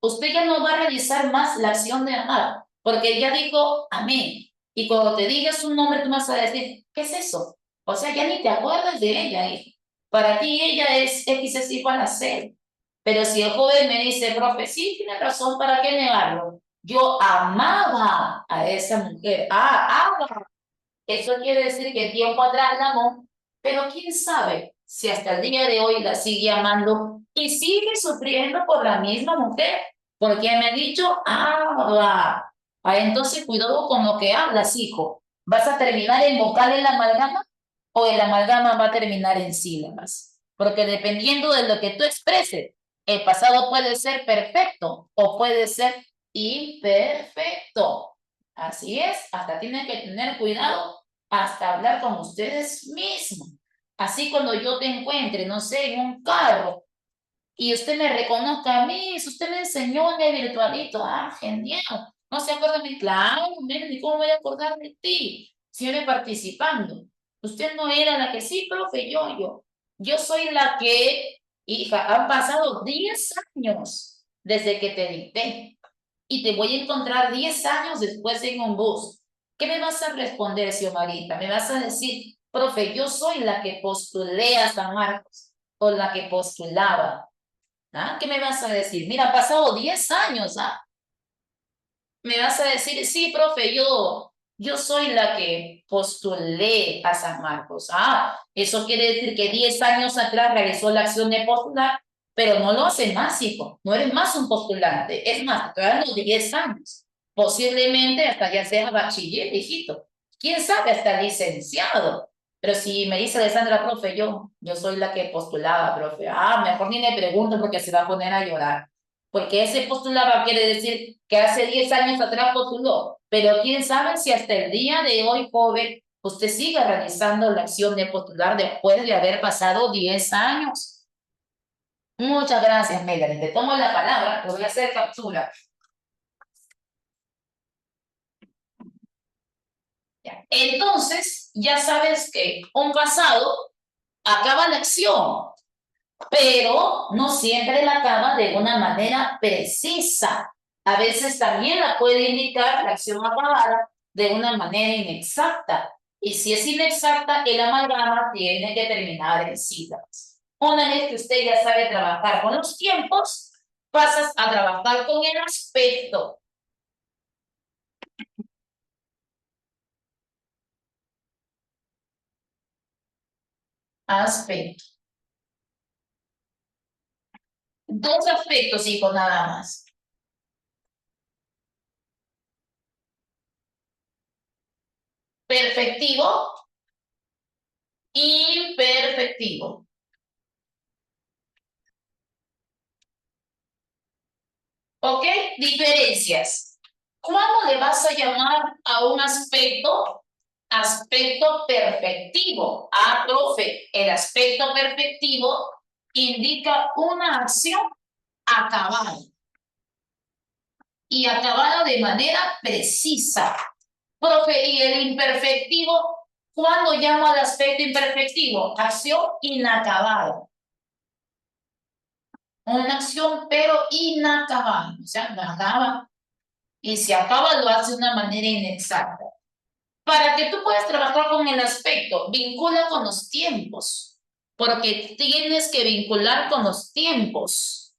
S1: Usted ya no va a realizar más la acción de amar, porque ya dijo, amé. Y cuando te diga su nombre, tú vas a decir, ¿qué es eso? O sea, ya ni te acuerdas de ella, hijo. Para ti ella es X es igual a C. Pero si el joven me dice, profe, sí, tiene razón, ¿para qué negarlo? Yo amaba a esa mujer. Ah, ama. Eso quiere decir que tiempo atrás la amó, pero quién sabe si hasta el día de hoy la sigue amando y sigue sufriendo por la misma mujer, porque me ha dicho, entonces cuidado con lo que hablas, hijo. ¿Vas a terminar en vocal en la amalgama o el amalgama va a terminar en sílabas? Porque dependiendo de lo que tú expreses, el pasado puede ser perfecto o puede ser imperfecto. Así es, hasta tienen que tener cuidado hasta hablar con ustedes mismos. Así cuando yo te encuentre, no sé, en un carro y usted me reconozca a mí, si usted me enseñó en el virtualito, genial. No se acuerda de mí, claro, miren, ni cómo voy a acordar de ti. Siempre participando. Usted no era la que sí, profe, yo. Yo soy la que, hija, han pasado 10 años desde que te dicté y te voy a encontrar 10 años después en un bus. ¿Qué me vas a responder, Xiomarita? Me vas a decir, profe, yo soy la que postulé a San Marcos o la que postulaba. ¿Ah? ¿Qué me vas a decir? Mira, han pasado 10 años, ¿ah? Me vas a decir, sí, profe, yo soy la que postulé a San Marcos. Eso quiere decir que 10 años atrás realizó la acción de postular, pero no lo hace más, hijo. No eres más un postulante. Es más, estoy hablando de 10 años. Posiblemente hasta ya seas bachiller, hijito. ¿Quién sabe? Hasta licenciado. Pero si me dice Alessandra, profe, yo soy la que postulaba, profe. Mejor ni le pregunto porque se va a poner a llorar. Porque ese postulaba quiere decir que hace 10 años atrás postuló, pero quién sabe si hasta el día de hoy, joven, usted siga realizando la acción de postular después de haber pasado 10 años. Muchas gracias, Melanie. Te tomo la palabra, te voy a hacer captura. Ya. Entonces, ya sabes que un pasado acaba la acción, pero no siempre la acaba de una manera precisa. A veces también la puede indicar la acción acabada de una manera inexacta. Y si es inexacta, el amalgama tiene que terminar en sílabas. Una vez que usted ya sabe trabajar con los tiempos, pasas a trabajar con el aspecto. Aspecto. Dos aspectos, hijo, nada más. Perfectivo, imperfectivo. ¿Ok? Diferencias. ¿Cómo le vas a llamar a un aspecto? Aspecto perfectivo. Profe, el aspecto perfectivo indica una acción acabada y acabada de manera precisa. Profe, ¿y el imperfectivo? ¿Cuándo llamo al aspecto imperfectivo? Acción inacabada. Una acción pero inacabada. O sea, no acaba y se acaba lo hace de una manera inexacta. Para que tú puedas trabajar con el aspecto, vincula con los tiempos, porque tienes que vincular con los tiempos.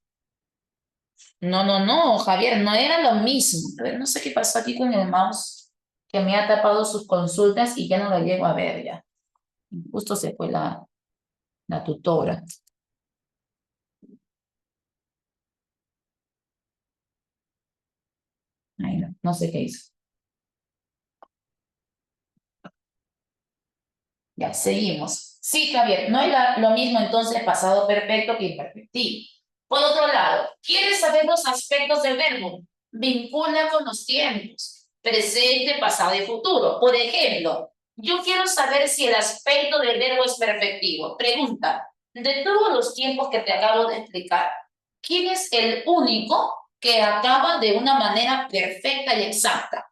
S1: No, no, no, Javier, no era lo mismo. A ver, no sé qué pasó aquí con el mouse, que me ha tapado sus consultas y ya no la llego a ver ya. Justo se fue la tutora. Ay, no, no sé qué hizo. Ya, seguimos. Sí, Javier, no es lo mismo entonces pasado perfecto que imperfectivo. Por otro lado, ¿quieres saber los aspectos del verbo? Vincula con los tiempos, presente, pasado y futuro. Por ejemplo, yo quiero saber si el aspecto del verbo es perfectivo. Pregunta, de todos los tiempos que te acabo de explicar, ¿quién es el único que acaba de una manera perfecta y exacta?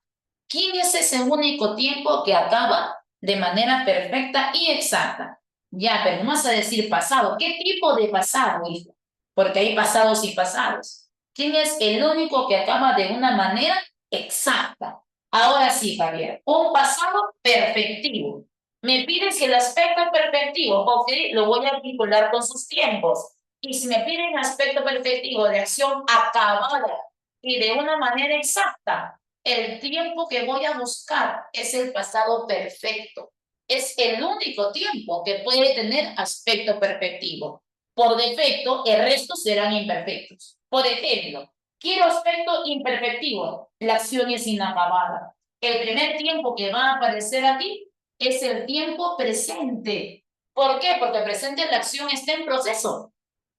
S1: ¿Quién es ese único tiempo que acaba de manera perfecta y exacta? Ya, pero no vas a decir pasado. ¿Qué tipo de pasado, hijo? Porque hay pasados y pasados. ¿Quién es el único que acaba de una manera exacta? Ahora sí, Javier, un pasado perfectivo. Me pides el aspecto perfectivo, ok, lo voy a vincular con sus tiempos. Y si me piden aspecto perfectivo de acción acabada y de una manera exacta, el tiempo que voy a buscar es el pasado perfecto. Es el único tiempo que puede tener aspecto perfectivo. Por defecto, el resto serán imperfectos. Por ejemplo, quiero aspecto imperfectivo. La acción es inacabada. El primer tiempo que va a aparecer aquí es el tiempo presente. ¿Por qué? Porque presente la acción está en proceso.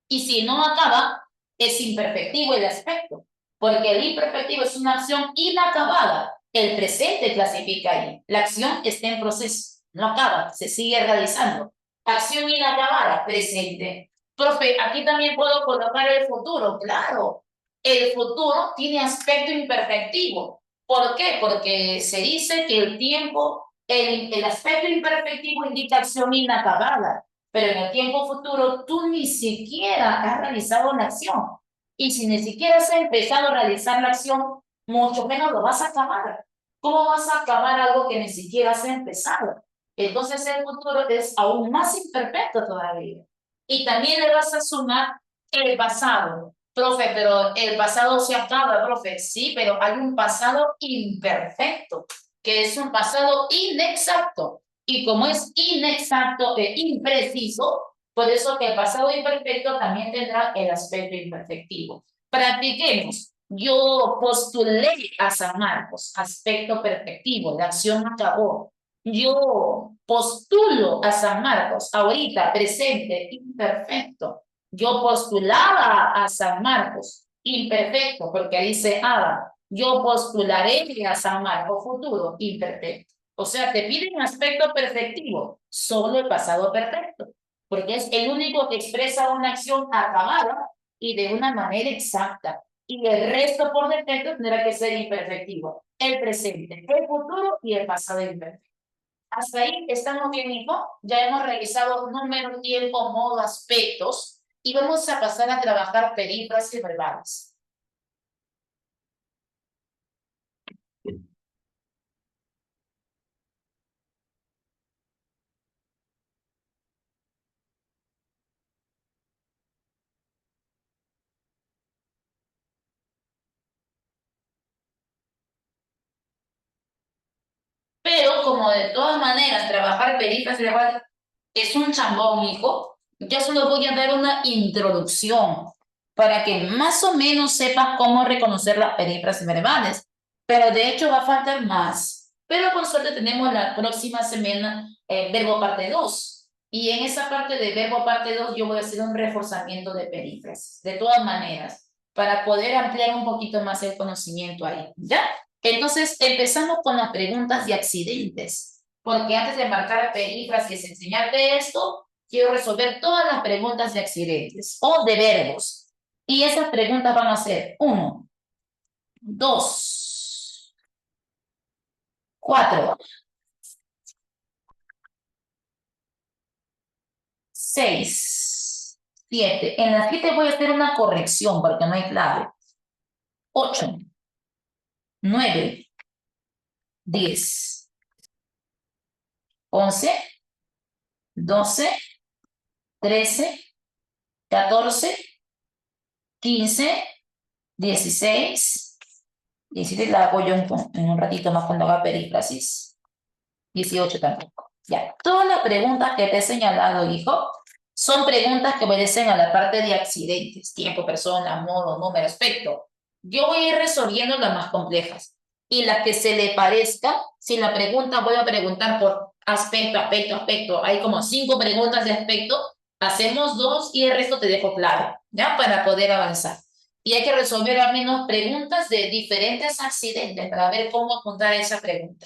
S1: Y si no acaba, es imperfectivo el aspecto, porque el imperfectivo es una acción inacabada. El presente clasifica ahí. La acción está en proceso, no acaba, se sigue realizando. Acción inacabada, presente. Profe, aquí también puedo colocar el futuro, claro. El futuro tiene aspecto imperfectivo. ¿Por qué? Porque se dice que el tiempo, el aspecto imperfectivo indica acción inacabada, pero en el tiempo futuro tú ni siquiera has realizado la acción. Y si ni siquiera has empezado a realizar la acción, mucho menos lo vas a acabar. ¿Cómo vas a acabar algo que ni siquiera has empezado? Entonces el futuro es aún más imperfecto todavía. Y también le vas a sumar el pasado. Profe, pero el pasado se acaba, profe. Sí, pero hay un pasado imperfecto, que es un pasado inexacto. Y como es inexacto e impreciso, por eso que el pasado imperfecto también tendrá el aspecto imperfectivo. Practiquemos. Yo postulé a San Marcos, aspecto perfectivo, la acción acabó. Yo postulo a San Marcos, ahorita, presente, imperfecto. Yo postulaba a San Marcos, imperfecto, porque dice Ada. Yo postularé a San Marcos, futuro, imperfecto. O sea, te piden aspecto perfectivo, solo el pasado perfecto, porque es el único que expresa una acción acabada y de una manera exacta. Y el resto por defecto tendrá que ser imperfectivo. El presente, el futuro y el pasado imperfecto. Hasta ahí estamos bien, hijo. Ya hemos revisado número, tiempo, modo, aspectos y vamos a pasar a trabajar perífrasis verbales. Pero como de todas maneras trabajar perífrasis verbales es un chambón, hijo, yo solo voy a dar una introducción para que más o menos sepas cómo reconocer las perífrasis verbales. Pero de hecho va a faltar más. Pero por suerte tenemos la próxima semana verbo parte 2. Y en esa parte de verbo parte 2 yo voy a hacer un reforzamiento de perífrasis. De todas maneras, para poder ampliar un poquito más el conocimiento ahí. ¿Ya? Entonces empezamos con las preguntas de accidentes, porque antes de marcar perífrasis y enseñarte esto, quiero resolver todas las preguntas de accidentes o de verbos. Y esas preguntas van a ser 1, 2, 4, 6, 7. En las 7 voy a hacer una corrección porque no hay clave. 8, 9, 10, 11, 12, 13, 14, 15, 16, 17 la hago yo en un ratito más cuando haga perífrasis. 18 tampoco. Ya, todas las preguntas que te he señalado, hijo, son preguntas que obedecen a la parte de accidentes, tiempo, persona, modo, número, aspecto. Yo voy a ir resolviendo las más complejas. Y las que se le parezca, si la pregunta voy a preguntar por Aspecto, aspecto, aspecto. Hay como 5 preguntas de aspecto. Hacemos 2 y el resto te dejo claro, ¿ya? Para poder avanzar. Y hay que resolver al menos preguntas de diferentes accidentes para ver cómo apuntar esa pregunta.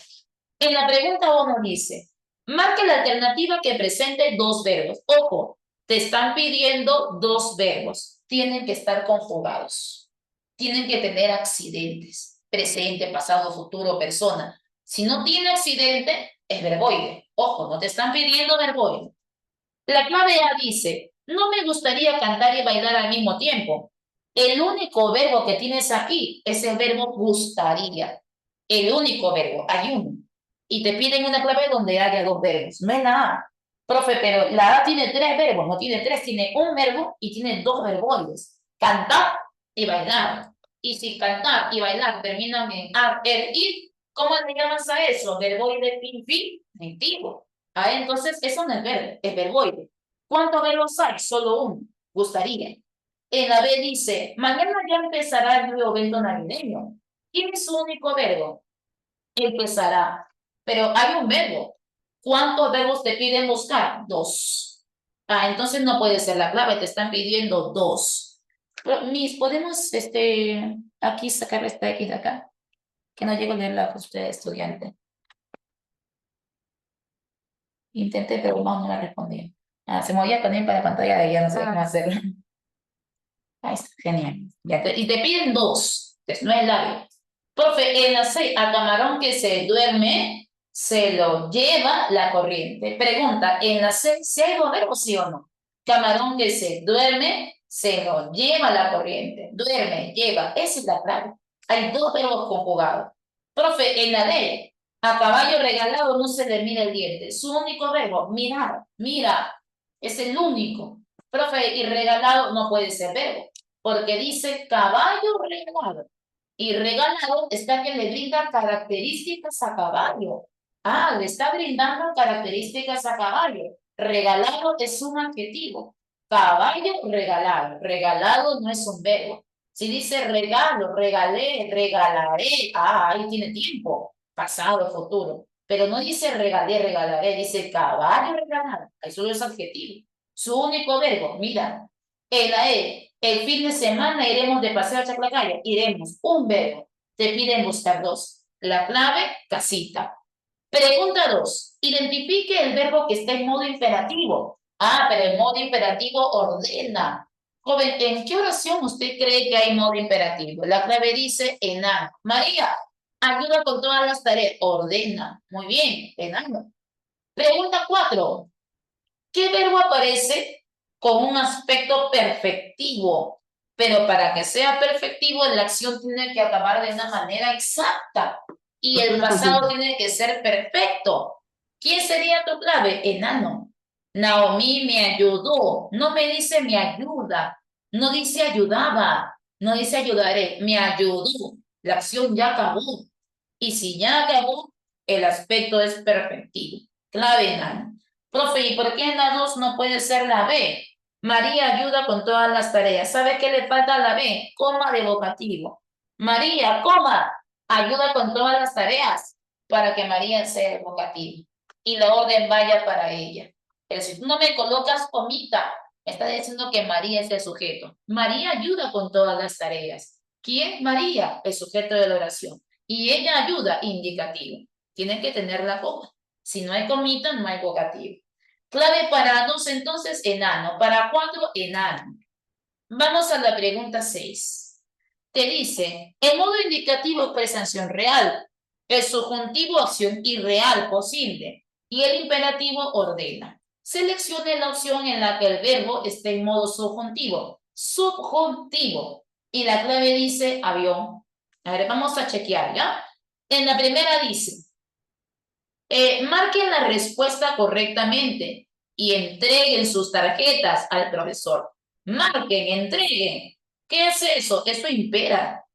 S1: En la pregunta 1 dice, marque la alternativa que presente 2 verbos. Ojo, te están pidiendo 2 verbos. Tienen que estar conjugados. Tienen que tener accidentes. Presente, pasado, futuro, persona. Si no tiene accidente, es verboide. Ojo, no te están pidiendo verboide. La clave A dice, no me gustaría cantar y bailar al mismo tiempo. El único verbo que tienes aquí es el verbo gustaría. El único verbo, hay uno. Y te piden una clave donde haya 2 verbos. No es la A. Profe, pero la A tiene 3 verbos, no tiene 3, tiene un verbo y tiene 2 verboides. Cantar y bailar. Y si cantar y bailar terminan en ar, er, ir, ¿cómo le llamas a eso? Verboide infinitivo. Ah, entonces eso no es verbo, es verboide. ¿Cuántos verbos hay? Solo uno. Gustaría. En la B dice, mañana ya empezará el nuevo evento navideño. ¿Quién es su único verbo? Empezará. Pero hay un verbo. ¿Cuántos verbos te piden buscar? 2. Ah, entonces no puede ser la clave, te están pidiendo 2. Pero, Miss, ¿podemos aquí sacar esta X de acá? Que no llego a leerla con usted, estudiante. Intenté, pero no me respondía. Ah, se movía también para la pantalla de ella, no sé cómo hacerlo. Ahí está, genial. Y te piden 2, entonces no es largo. Profe, en la C, a camarón que se duerme, se lo lleva la corriente. Pregunta, en la C, ¿si hay 2 verbos, sí o no? Camarón que se duerme, se lo lleva la corriente. Duerme, lleva, esa es la clave. Hay 2 verbos conjugados. Profe, en la D, a caballo regalado no se le mira el diente. Su único verbo, mirar, mira, es el único. Profe, y regalado no puede ser verbo, porque dice caballo regalado. Y regalado está que le brinda características a caballo. Ah, le está brindando características a caballo. Regalado es un adjetivo. Caballo regalado. Regalado no es un verbo. Si dice regalo, regalé, regalaré, ah, ahí tiene tiempo, pasado, futuro. Pero no dice regalé, regalaré, dice caballo regalado. Eso es adjetivo. Su único verbo, mira, la E, el fin de semana iremos de paseo a Chaclacayo. Iremos, un verbo. Te piden buscar 2. La clave, casita. Pregunta 2. Identifique el verbo que está en modo imperativo. Ah, pero el modo imperativo ordena. Joven, ¿en qué oración usted cree que hay modo imperativo? La clave dice enano. María, ayuda con todas las tareas. Ordena. Muy bien, enano. Pregunta 4. ¿Qué verbo aparece con un aspecto perfectivo? Pero para que sea perfectivo, la acción tiene que acabar de una manera exacta. Y el pasado tiene que ser perfecto. ¿Quién sería tu clave? Enano. Naomi me ayudó. No me dice me ayuda. No dice ayudaba. No dice ayudaré. Me ayudó. La acción ya acabó. Y si ya acabó, el aspecto es perfectivo. Clave enano. Profe, ¿y por qué en la 2 no puede ser la B? María ayuda con todas las tareas. ¿Sabe qué le falta a la B? Coma de vocativo. María, coma, ayuda con todas las tareas para que María sea el vocativo y la orden vaya para ella. Pero si tú no me colocas comita, me está diciendo que María es el sujeto. María ayuda con todas las tareas. ¿Quién? María, el sujeto de la oración. Y ella ayuda, indicativo. Tiene que tener la coma. Si no hay comita, no hay vocativo. Clave para 2, entonces, enano. Para 4, enano. Vamos a la pregunta 6. Te dice, el modo indicativo expresa acción real, el subjuntivo acción irreal posible y el imperativo ordena. Seleccione la opción en la que el verbo esté en modo subjuntivo. Subjuntivo. Y la clave dice avión. A ver, vamos a chequear, ¿ya? En la primera dice, marquen la respuesta correctamente y entreguen sus tarjetas al profesor. Marquen, entreguen. ¿Qué es eso? Eso impera,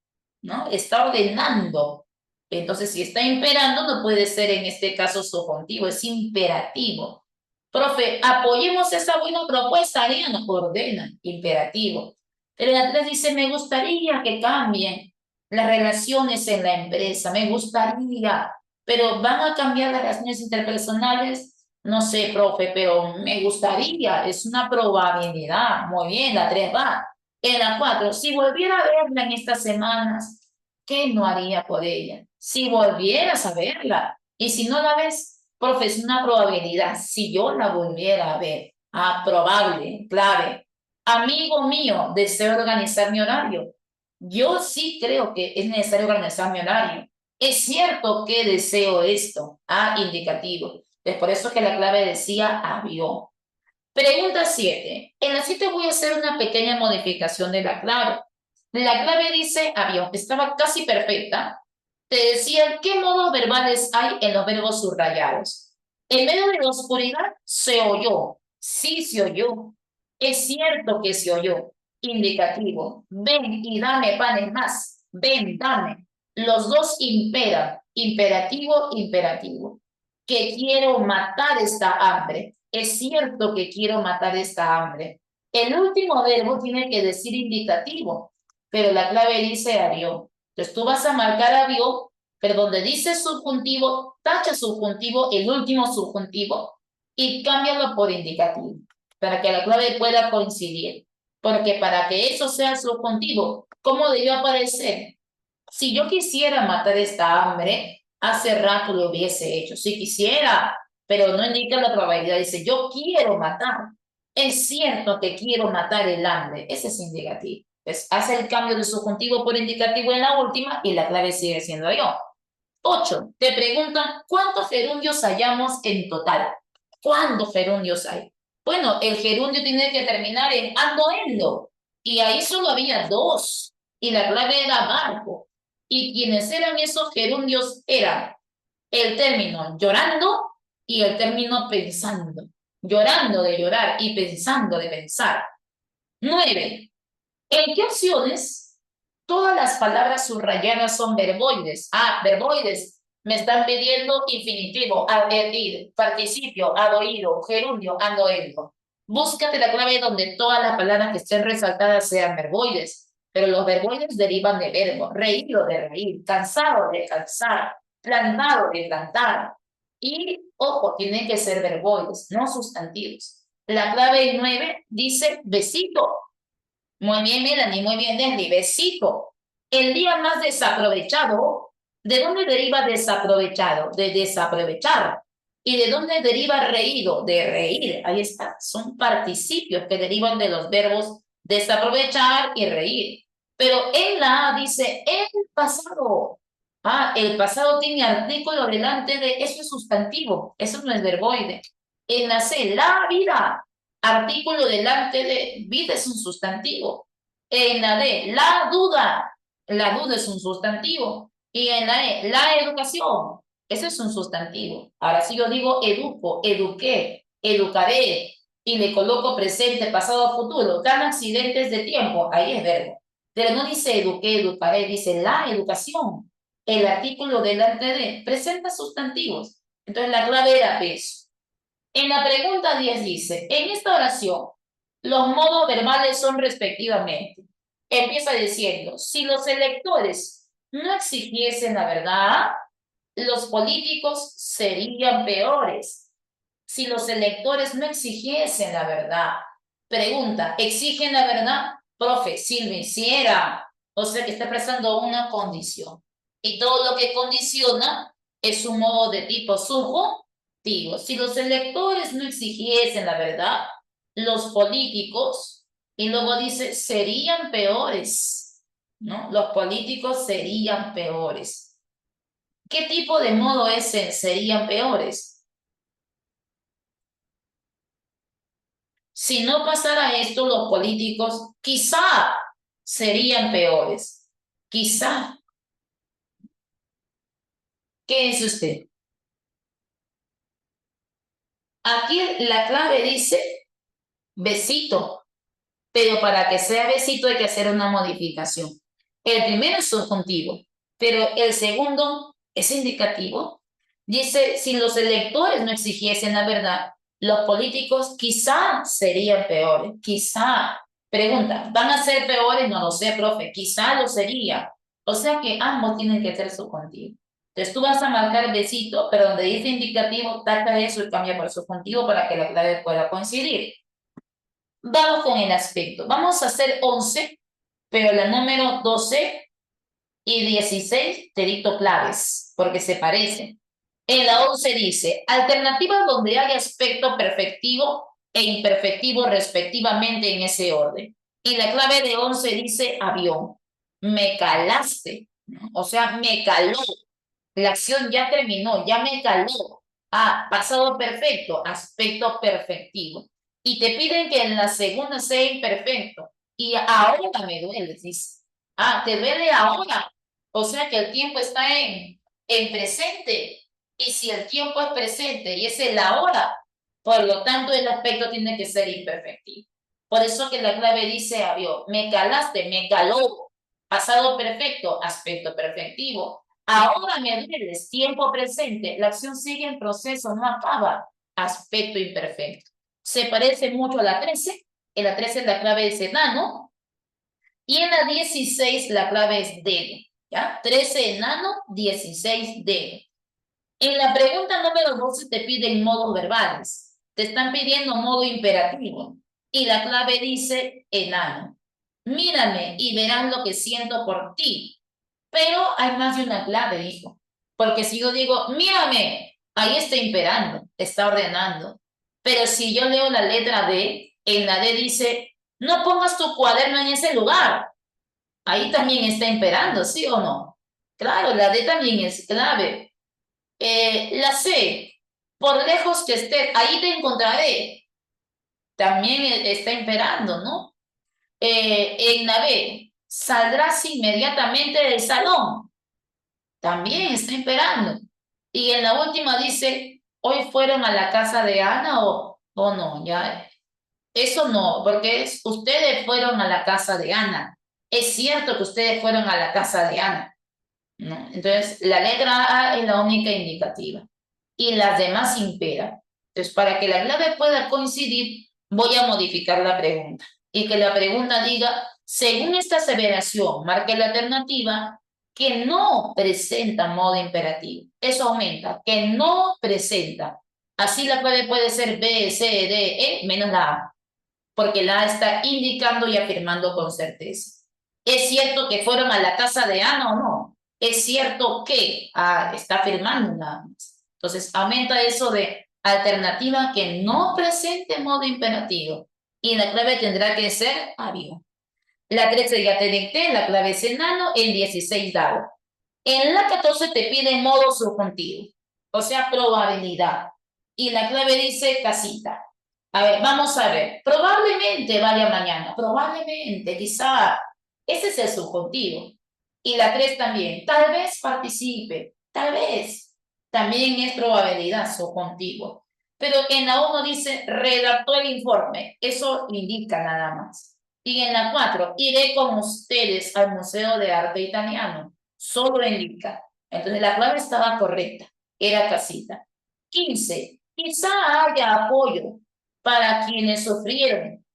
S1: ¿no? Está ordenando. Entonces, si está imperando, no puede ser en este caso subjuntivo, es imperativo. Profe, apoyemos esa buena propuesta, Ariana. Ordena, imperativo. Pero la 3 dice, me gustaría que cambien las relaciones en la empresa. Me gustaría. pero ¿van a cambiar las relaciones interpersonales? No sé, profe, pero me gustaría, es una probabilidad. Muy bien, la 3 va. En la 4, si volviera a verla en estas semanas, ¿qué no haría por ella? Si volvieras a verla, y si no la ves, profe, es una probabilidad. Si yo la volviera a ver, probable, clave. Amigo mío, deseo organizar mi horario. Yo sí creo que es necesario organizar mi horario. Es cierto que deseo esto. Indicativo. Es por eso que la clave decía avión. Pregunta 7. En la 7 voy a hacer una pequeña modificación de la clave. La clave dice avión. Estaba casi perfecta. Te decía qué modos verbales hay en los verbos subrayados. En medio de la oscuridad se oyó. Sí se oyó. Es cierto que se oyó. Indicativo. Ven y dame panes más. Ven, dame. Los dos imperan. Imperativo, imperativo. Que quiero matar esta hambre. Es cierto que quiero matar esta hambre. El último verbo tiene que decir indicativo, pero la clave dice avión. Entonces tú vas a marcar avión, pero donde dice subjuntivo, tacha subjuntivo, el último subjuntivo, y cámbialo por indicativo, para que la clave pueda coincidir. Porque para que eso sea subjuntivo, ¿cómo debió aparecer? Si yo quisiera matar esta hambre, hace rato lo hubiese hecho. Si quisiera, pero no indica la probabilidad. Dice, yo quiero matar. Es cierto que quiero matar el hambre. Ese es indicativo. Entonces, hace el cambio de subjuntivo por indicativo en la última y la clave sigue siendo yo. 8. Te preguntan, ¿cuántos gerundios hallamos en total? ¿Cuántos gerundios hay? Bueno, el gerundio tiene que terminar en ando, endo. Y ahí solo había dos. Y la clave era barco. Y quienes eran esos gerundios eran el término llorando y el término pensando. Llorando de llorar y pensando de pensar. 9. ¿En qué opciones todas las palabras subrayadas son verboides? Verboides. Me están pidiendo infinitivo, advertir, participio, oído, gerundio, ando, endo. Búscate la clave donde todas las palabras que estén resaltadas sean verboides. Pero los verboides derivan de verbo. Reído de reír, cansado de cansar, plantado de plantar. Y, ojo, tienen que ser verboides, no sustantivos. La clave 9 dice besito. Muy bien, Melanie, muy bien, Leslie. Besito. El día más desaprovechado. ¿De dónde deriva desaprovechado? De desaprovechar. ¿Y de dónde deriva reído? De reír. Ahí está. Son participios que derivan de los verbos desaprovechar y reír. Pero en la A dice el pasado. El pasado tiene artículo delante de eso, es sustantivo. Eso no es verboide. En la C, la vida. Artículo delante de vida es un sustantivo. En la D, la duda. La duda es un sustantivo. Y en la E, la educación. Ese es un sustantivo. Ahora, si yo digo educo, eduqué, educaré, y le coloco presente, pasado, futuro, dan accidentes de tiempo, ahí es verbo. Pero no dice eduqué, educaré, dice la educación. El artículo delante de presenta sustantivos. Entonces la clave era peso. En la pregunta 10 dice, en esta oración, los modos verbales son respectivamente. Empieza diciendo, si los electores no exigiesen la verdad, los políticos serían peores. Si los electores no exigiesen la verdad. Pregunta, ¿exigen la verdad? Profe, si lo hiciera. O sea que está expresando una condición. Y todo lo que condiciona es un modo de tipo subjuntivo. Si los electores no exigiesen la verdad, los políticos, y luego dice, serían peores, ¿no? Los políticos serían peores. ¿Qué tipo de modo ese serían peores? Si no pasara esto, los políticos quizá serían peores. Quizá. ¿Qué es usted? Aquí la clave dice besito, pero para que sea besito hay que hacer una modificación. El primero es subjuntivo, pero el segundo es indicativo. Dice, si los electores no exigiesen la verdad, los políticos quizá serían peores, quizá. Pregunta, ¿van a ser peores? No lo sé, profe, quizá lo sería. O sea que ambos tienen que ser subjuntivos. Entonces tú vas a marcar besito, pero donde dice indicativo, tacha eso y cambia por subjuntivo para que la clave pueda coincidir. Vamos con el aspecto. Vamos a hacer 11, pero la número 12 y 16 te dicto claves, porque se parecen. En la 11 dice, alternativas donde hay aspecto perfectivo e imperfectivo respectivamente en ese orden. Y la clave de 11 dice avión. Me calaste, ¿no? O sea, me caló. La acción ya terminó, ya me caló. Ah, pasado perfecto, aspecto perfectivo. Y te piden que en la segunda sea imperfecto. Y ahora me duele, dice. Ah, te duele ahora. O sea que el tiempo está en presente. Y si el tiempo es presente y es el ahora, por lo tanto el aspecto tiene que ser imperfectivo. Por eso que la clave dice avión. Me calaste, me caló. Pasado perfecto, aspecto perfectivo. Ahora me dueles, tiempo presente. La acción sigue en proceso, no acaba. Aspecto imperfecto. Se parece mucho a la 13. En la 13 la clave es enano. Y en la 16 la clave es debe. ¿Ya? 13 enano, 16 debe. En la pregunta número 12 te piden modos verbales. Te están pidiendo modo imperativo. Y la clave dice enano. Mírame y verás lo que siento por ti. Pero hay más de una clave, dijo. Porque si yo digo, mírame, ahí está imperando, está ordenando. Pero si yo leo la letra D, en la D dice, no pongas tu cuaderno en ese lugar. Ahí también está imperando, ¿sí o no? Claro, la D también es clave. La C, por lejos que estés, ahí te encontraré. También está imperando, ¿no? En la B, saldrás inmediatamente del salón. También está imperando. Y en la última dice, hoy fueron a la casa de Ana o no, ya. Eso no, porque ustedes fueron a la casa de Ana. Es cierto que ustedes fueron a la casa de Ana, ¿no? Entonces, la letra A es la única indicativa y las demás imperan. Entonces, para que la clave pueda coincidir, voy a modificar la pregunta y que la pregunta diga, según esta aseveración, marque la alternativa que no presenta modo imperativo. Eso aumenta, que no presenta. Así la clave puede ser B, C, D, E, menos la A, porque la A está indicando y afirmando con certeza. ¿Es cierto que fueron a la casa de Ana o no? Es cierto que está afirmando nada más. Entonces, aumenta eso de alternativa que no presente modo imperativo. Y la clave tendrá que ser avión. La 13 ya te dicté, la clave es enano, el 16 dado. En la 14 te pide modo subjuntivo, o sea, probabilidad. Y la clave dice casita. A ver, vamos a ver. Probablemente vaya mañana. Probablemente, quizá. Ese es el subjuntivo. Y la 3 también. Tal vez participe. Tal vez. También es probabilidad subjuntivo. Pero en la 1 dice redactó el informe. Eso indica nada más. Y en la 4, iré con ustedes al Museo de Arte Italiano. Solo indica. Entonces la clave estaba correcta. Era casita. 15. Quizá haya apoyo para quienes sufrieron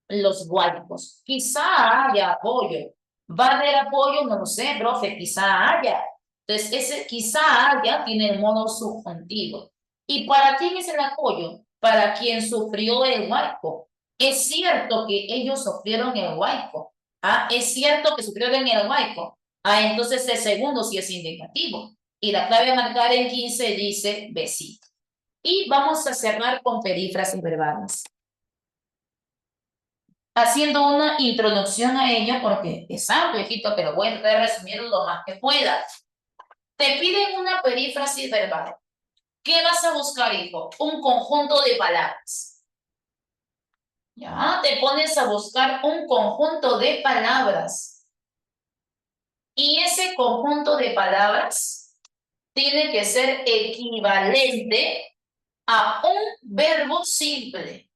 S1: los huaicos. Quizá haya apoyo. ¿Va a haber apoyo? No lo sé, profe. Quizá haya. Entonces, ese quizá haya tiene el modo subjuntivo. ¿Y para quién es el apoyo? Para quien sufrió el huaico. Es cierto que ellos sufrieron el huaico. Ah, es cierto que sufrieron el huaico. Ah, entonces el segundo sí es indicativo. Y la clave a marcar en 15 dice besito. Y vamos a cerrar con perífrasis verbales, haciendo una introducción a ello porque es amplio, hijito, pero voy a tratar de resumir lo más que pueda. Te piden una perífrasis verbal. ¿Qué vas a buscar, hijo? Un conjunto de palabras. Ya, te pones a buscar un conjunto de palabras. Y ese conjunto de palabras tiene que ser equivalente a un verbo simple.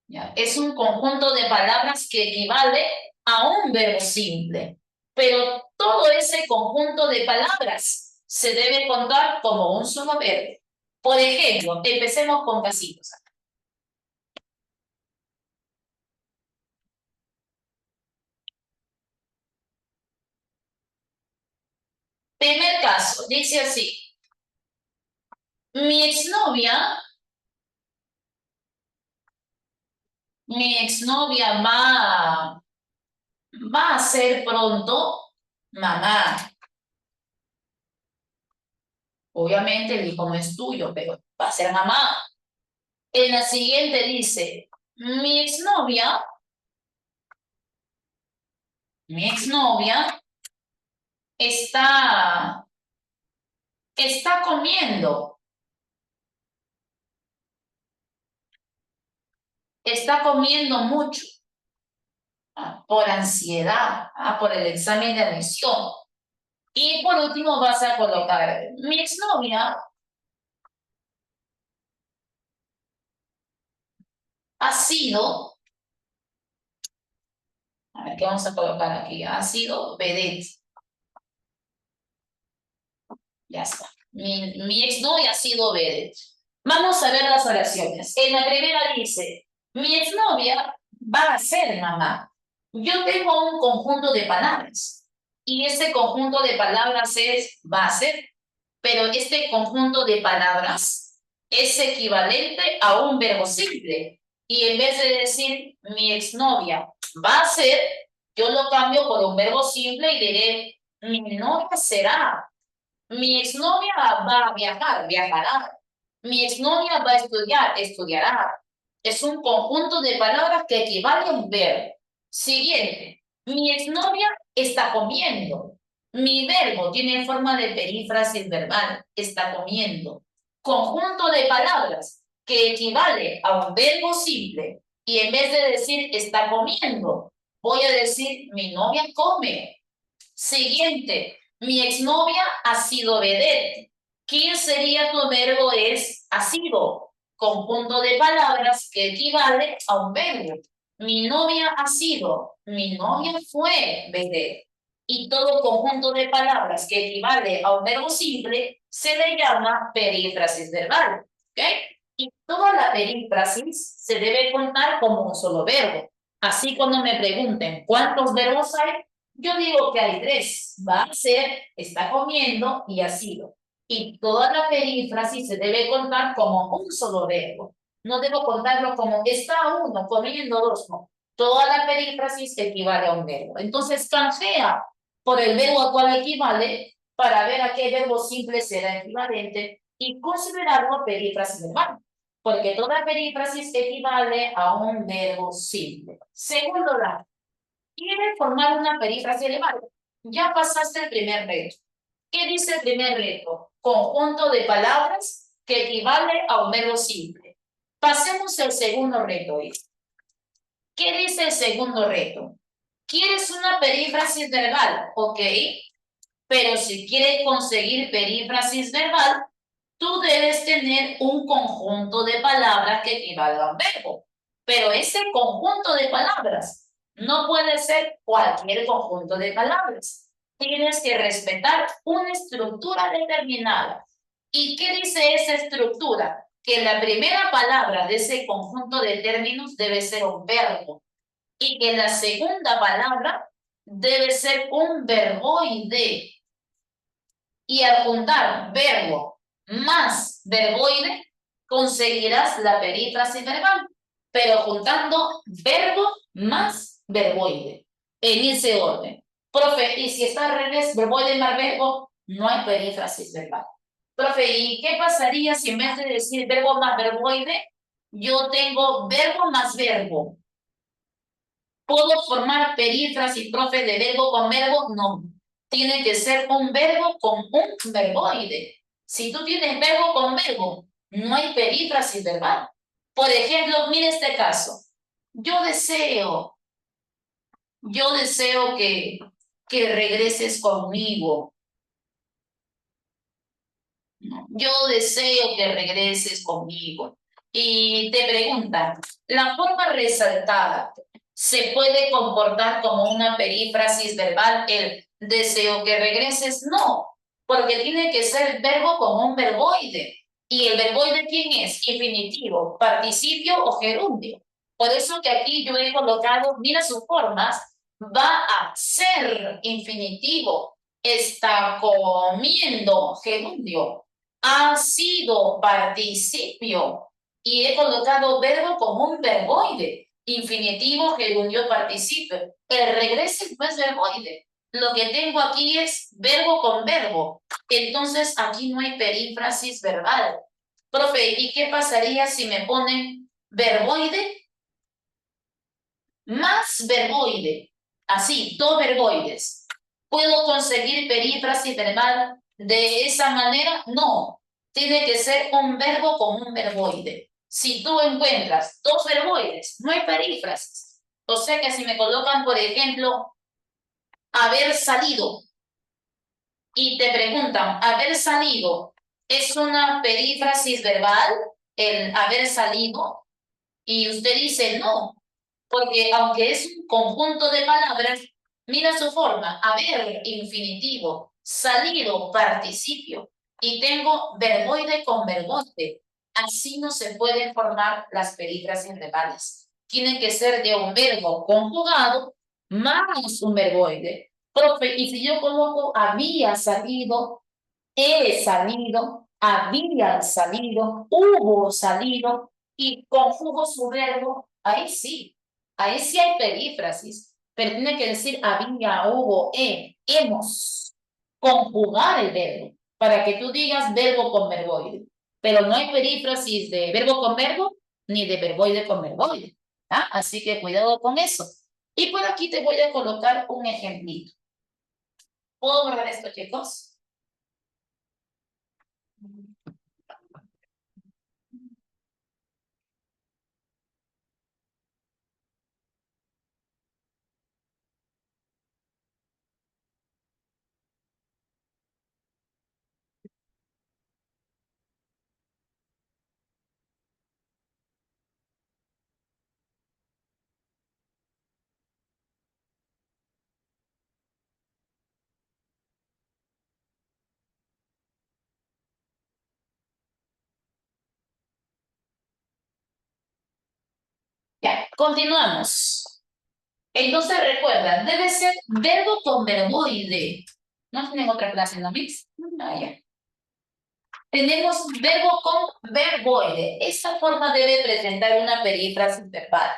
S1: ¿Ya? Es un conjunto de palabras que equivale a un verbo simple. Pero todo ese conjunto de palabras se debe contar como un solo verbo. Por ejemplo, empecemos con casitos. Primer caso, dice así. Mi exnovia va a ser pronto mamá. Obviamente el hijo no es tuyo, pero va a ser mamá. En la siguiente dice, mi exnovia está, está comiendo mucho, por ansiedad, por el examen de admisión. Y por último vas a colocar, mi exnovia ha sido, a ver, ¿qué vamos a colocar aquí? Ha sido vedette. Ya está. Mi exnovia ha sido vedette. Vamos a ver las oraciones. En la primera dice, mi exnovia va a ser mamá. Yo tengo un conjunto de palabras y ese conjunto de palabras es va a ser, pero este conjunto de palabras es equivalente a un verbo simple. Y en vez de decir mi exnovia va a ser, yo lo cambio por un verbo simple y diré mi novia será. Mi exnovia va a viajar, viajará. Mi exnovia va a estudiar, estudiará. Es un conjunto de palabras que equivale a un verbo. Siguiente. Mi exnovia está comiendo. Mi verbo tiene forma de perífrasis verbal. Está comiendo. Conjunto de palabras que equivale a un verbo simple. Y en vez de decir está comiendo, voy a decir mi novia come. Siguiente, mi exnovia ha sido vedette. ¿Quién sería tu verbo es ha sido? Conjunto de palabras que equivale a un verbo. Mi novia ha sido, mi novia fue vedette. Y todo conjunto de palabras que equivale a un verbo simple se le llama perífrasis verbal. ¿Ok? Y toda la perífrasis se debe contar como un solo verbo. Así cuando me pregunten cuántos verbos hay, yo digo que hay tres. Va a ser, está comiendo y ha sido. Y toda la perífrasis se debe contar como un solo verbo. No debo contarlo como está uno, comiendo dos, no. Toda la perífrasis equivale a un verbo. Entonces, canjea por el verbo a cual equivale para ver a qué verbo simple será equivalente y considerarlo perífrasis verbal. Porque toda perífrasis equivale a un verbo simple. Segundo dato. Quiere formar una perífrasis elevada. Ya pasaste el primer reto. ¿Qué dice el primer reto? Conjunto de palabras que equivale a un verbo simple. Pasemos al segundo reto. ¿Qué dice el segundo reto? ¿Quieres una perífrasis verbal? Ok. Pero si quieres conseguir perífrasis verbal, tú debes tener un conjunto de palabras que equivalga a un verbo. Pero ese conjunto de palabras no puede ser cualquier conjunto de palabras. Tienes que respetar una estructura determinada. ¿Y qué dice esa estructura? Que la primera palabra de ese conjunto de términos debe ser un verbo y que la segunda palabra debe ser un verboide. Y al juntar verbo más verboide, conseguirás la perífrasis verbal, pero juntando verbo más verboide, en ese orden. Profe, y si está al revés, verboide más verbo, no hay perífrasis verbal. Profe, ¿y qué pasaría si en vez de decir verbo más verboide, yo tengo verbo más verbo? ¿Puedo formar perífrasis, profe, de verbo con verbo? No. Tiene que ser un verbo con un verboide. Si tú tienes verbo con verbo, no hay perífrasis verbal. Por ejemplo, mire este caso. Yo deseo que regreses conmigo. Yo deseo que regreses conmigo. Y te preguntan, ¿la forma resaltada se puede comportar como una perífrasis verbal, el deseo que regreses? No, porque tiene que ser verbo con un verboide. ¿Y el verboide quién es? Infinitivo, participio o gerundio. Por eso que aquí yo he colocado, mira sus formas, va a ser infinitivo. está comiendo, gerundio. Ha sido participio. Y he colocado verbo como un verboide. Infinitivo, gerundio, participio. El regreso no es verboide. Lo que tengo aquí es verbo con verbo. Entonces aquí no hay perífrasis verbal. Profe, ¿y qué pasaría si me ponen verboide más verboide? Así, dos verboides. ¿Puedo conseguir perífrasis verbal de esa manera? No. Tiene que ser un verbo con un verboide. Si tú encuentras dos verboides, no hay perífrasis. O sea que si me colocan, por ejemplo, haber salido, y te preguntan, haber salido, ¿es una perífrasis verbal el haber salido? Y usted dice no, porque aunque es un conjunto de palabras, mira su forma, haber, infinitivo, salido, participio, y tengo verboide con verboide. Así no se pueden formar las perífrasis verbales. Tienen que ser de un verbo conjugado más un verboide. Profe, y si yo coloco había salido, he salido, había salido, hubo salido y conjugo su verbo, ahí sí hay perífrasis, pero tiene que decir había, hubo, hemos, conjugar el verbo, para que tú digas verbo con verboide, pero no hay perífrasis de verbo con verbo ni de verboide con verboide, ¿ah? Así que cuidado con eso. Y por aquí te voy a colocar un ejemplito. ¿Puedo borrar esto, chicos? Ya, continuamos. Entonces recuerda, debe ser verbo con verboide. ¿No tienen otra clase en la mix? Ah, ya. Tenemos verbo con verboide. Esta forma debe presentar una perífrasis verbal.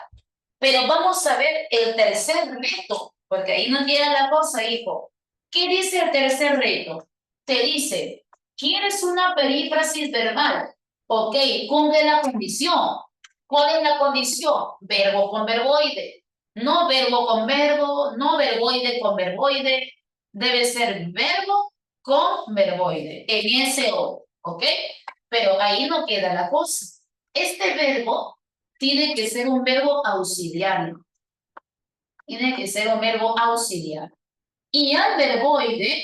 S1: Pero vamos a ver el tercer reto, porque ahí no queda la cosa, hijo. ¿Qué dice el tercer reto? Te dice, ¿quieres una perífrasis verbal? Ok, cumple la condición. ¿Cuál es la condición? Verbo con verboide. No verbo con verbo, no verboide con verboide. Debe ser verbo con verboide, en ese orden, ¿ok? Pero ahí no queda la cosa. Este verbo tiene que ser un verbo auxiliar. Tiene que ser un verbo auxiliar. Y al verboide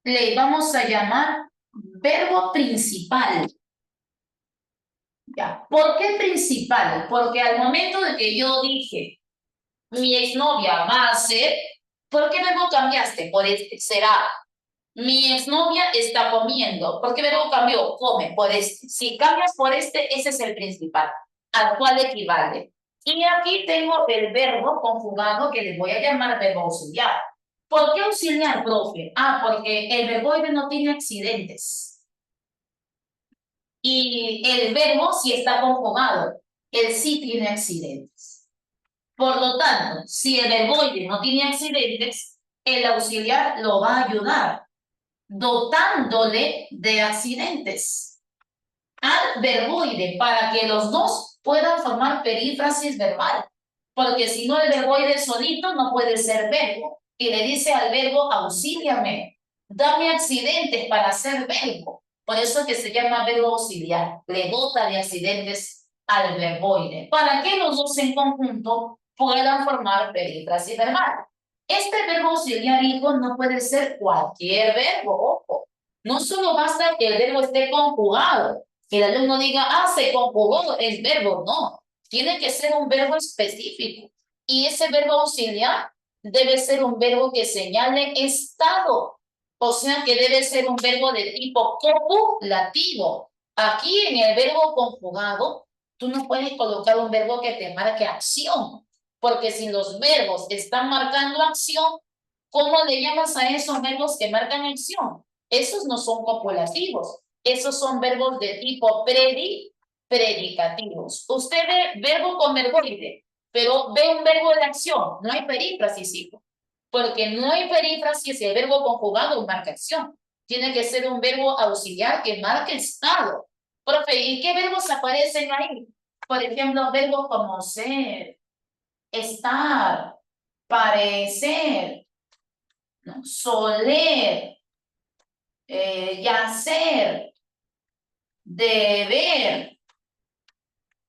S1: le vamos a llamar verbo principal. ¿Ya? ¿Por qué principal? Porque al momento de que yo dije, mi exnovia va a ser, ¿por qué verbo cambiaste? Por este, será. Mi exnovia está comiendo. ¿Por qué verbo cambió? Come, por este. Si cambias por este, ese es el principal, al cual equivale. Y aquí tengo el verbo conjugado que les voy a llamar verbo auxiliar. ¿Por qué auxiliar, profe? Ah, porque el verboide no tiene accidentes. Y el verbo sí está conjugado. Él sí tiene accidentes. Por lo tanto, si el verboide no tiene accidentes, el auxiliar lo va a ayudar dotándole de accidentes al verboide para que los dos puedan formar perífrasis verbal. Porque si no, el verboide solito no puede ser verbo. Y le dice al verbo, auxíliame, dame accidentes para ser verbo. Por eso es que se llama verbo auxiliar. Le dota de accidentes al verboide. Para que los dos en conjunto puedan formar perífrasis verbal. Este verbo auxiliar, hijo, no puede ser cualquier verbo, ojo. No solo basta que el verbo esté conjugado, que el alumno diga, ah, se conjugó, es verbo, no. Tiene que ser un verbo específico. Y ese verbo auxiliar debe ser un verbo que señale estado. O sea que debe ser un verbo de tipo copulativo. Aquí en el verbo conjugado, tú no puedes colocar un verbo que te marque acción. Porque si los verbos están marcando acción, ¿Cómo le llamas a esos verbos que marcan acción? Esos no son copulativos. Esos son verbos de tipo predicativos. Usted ve verbo con verboide, pero ve un verbo de acción. No hay perífrasis, hijo. Porque no hay perífrasis si el verbo conjugado marca acción. Tiene que ser un verbo auxiliar que marque estado. Profe, ¿y qué verbos aparecen ahí? Por ejemplo, verbos como ser, estar, parecer, ¿no? Soler, yacer, deber,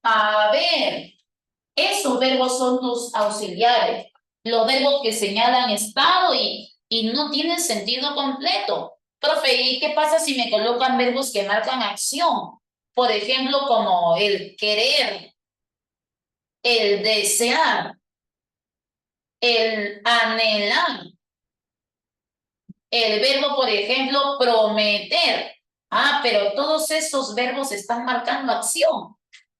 S1: haber. Esos verbos son tus auxiliares, los verbos que señalan estado y no tienen sentido completo. Profe, ¿y qué pasa si me colocan verbos que marcan acción? Por ejemplo, como el querer, el desear, el anhelar. El verbo, por ejemplo, prometer. Ah, pero todos esos verbos están marcando acción.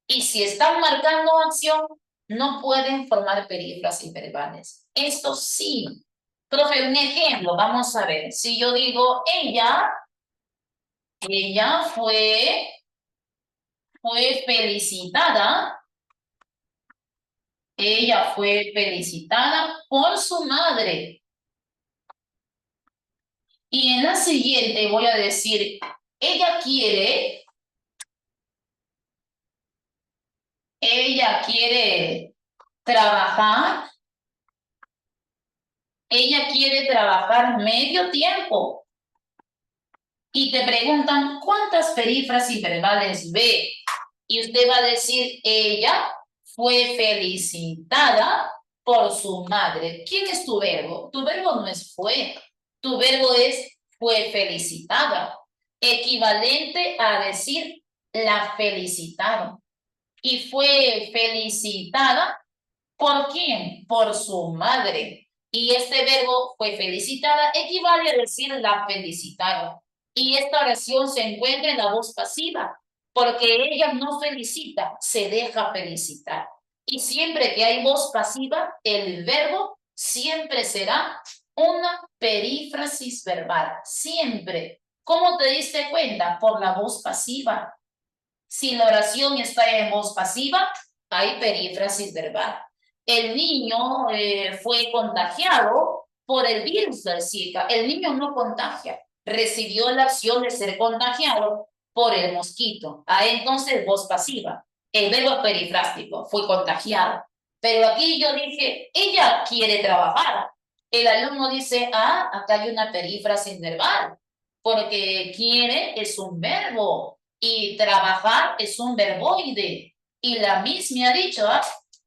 S1: Y si están marcando acción, no pueden formar perífrasis verbales. Esto sí. Profe, un ejemplo, vamos a ver. Si yo digo, ella fue felicitada. Ella fue felicitada por su madre. Y en la siguiente voy a decir, ella quiere trabajar, ella quiere trabajar medio tiempo. Y te preguntan, ¿cuántas perífrasis verbales ve? Y usted va a decir, ella fue felicitada por su madre. ¿Quién es tu verbo? Tu verbo no es fue. Tu verbo es fue felicitada. Equivalente a decir, la felicitaron. Y fue felicitada, ¿por quién? Por su madre. Y este verbo fue felicitada equivale a decir la felicitaron. Y esta oración se encuentra en la voz pasiva, porque ella no felicita, se deja felicitar. Y siempre que hay voz pasiva, el verbo siempre será una perífrasis verbal. Siempre. ¿Cómo te diste cuenta? Por la voz pasiva. Si la oración está en voz pasiva, hay perífrasis verbal. El niño fue contagiado por el virus del Zika. El niño no contagia, recibió la acción de ser contagiado por el mosquito. Entonces, voz pasiva. El verbo perifrástico, fue contagiado. Pero aquí yo dije, ella quiere trabajar. El alumno dice, acá hay una perífrasis verbal, porque quiere es un verbo y trabajar es un verboide. Y la misma ha dicho,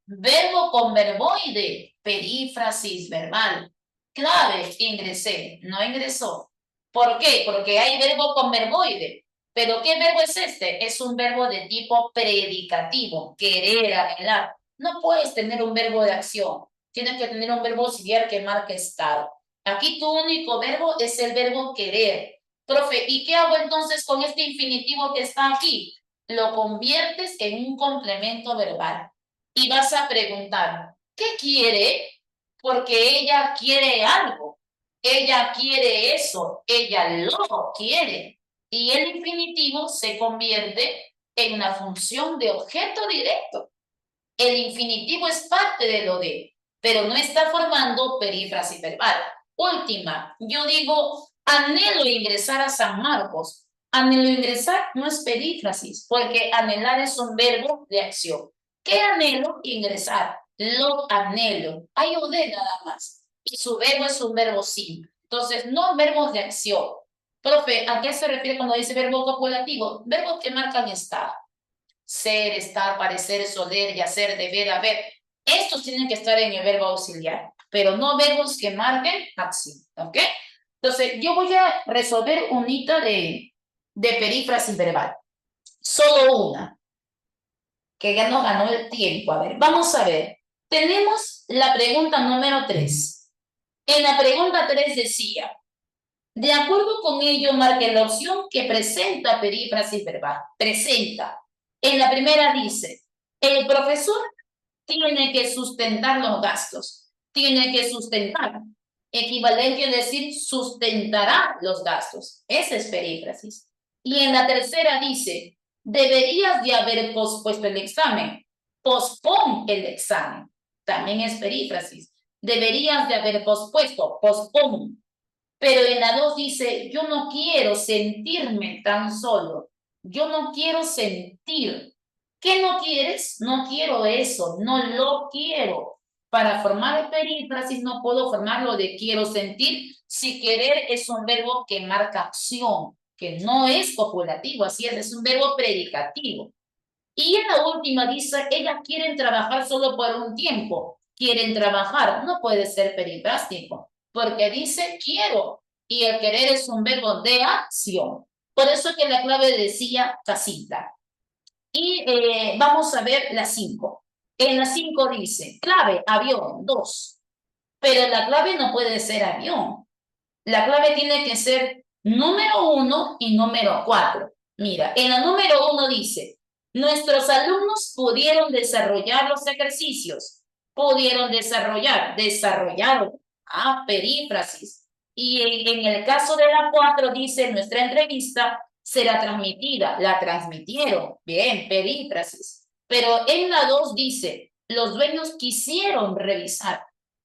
S1: verbo con verboide, perífrasis verbal. Clave, ingresé, no ingresó. ¿Por qué? Porque hay verbo con verboide. ¿Pero qué verbo es este? Es un verbo de tipo predicativo, querer, anhelar. No puedes tener un verbo de acción. Tienes que tener un verbo auxiliar que marque estado. Aquí tu único verbo es el verbo querer. Profe, ¿y qué hago entonces con este infinitivo que está aquí? Lo conviertes en un complemento verbal. Y vas a preguntar, ¿qué quiere? Porque ella quiere algo. Ella quiere eso. Ella lo quiere. Y el infinitivo se convierte en una función de objeto directo. El infinitivo es parte de lo de, pero no está formando perífrasis verbal. Última, yo digo, anhelo ingresar a San Marcos. Anhelo ingresar no es perífrasis, porque anhelar es un verbo de acción. ¿Qué anhelo? Ingresar. Lo anhelo. Hay OD nada más. Y su verbo es un verbo simple. Entonces, no verbos de acción. Profe, ¿a qué se refiere cuando dice verbo copulativo? Verbos que marcan estado. Ser, estar, parecer, soler, yacer, deber, haber. Estos tienen que estar en el verbo auxiliar, pero no verbos que marquen acción, ¿ok? Entonces, yo voy a resolver un hito de perífrasis verbal. Solo una, que ya nos ganó el tiempo. A ver, vamos a ver. Tenemos la pregunta número 3. En la pregunta 3 decía, de acuerdo con ello, marque la opción que presenta perífrasis verbal. Presenta. En la primera dice, el profesor tiene que sustentar los gastos. Tiene que sustentar. Equivalente es decir, sustentará los gastos. Esa es perífrasis. Y en la tercera dice, deberías de haber pospuesto el examen. Pospon el examen. También es perífrasis. Deberías de haber pospuesto. Pospon. Pero en la 2 dice, yo no quiero sentirme tan solo. Yo no quiero sentir. ¿Qué no quieres? No quiero eso. No lo quiero. Para formar perífrasis no puedo formarlo de quiero sentir. Si querer es un verbo que marca acción, que no es copulativo, así es un verbo predicativo. Y en la última dice, ellas quieren trabajar solo por un tiempo. Quieren trabajar, no puede ser perifrástico, porque dice quiero, y el querer es un verbo de acción. Por eso que la clave decía casita. Y vamos a ver la 5. En la 5 dice, clave, avión, 2. Pero la clave no puede ser avión. La clave tiene que ser número 1 y número 4. Mira, en la número 1 dice, nuestros alumnos pudieron desarrollar los ejercicios. Pudieron desarrollaron. Perífrasis. Y en el caso de la 4 dice, nuestra entrevista será transmitida. La transmitieron. Bien, perífrasis. Pero en la 2 dice, los dueños quisieron revisar.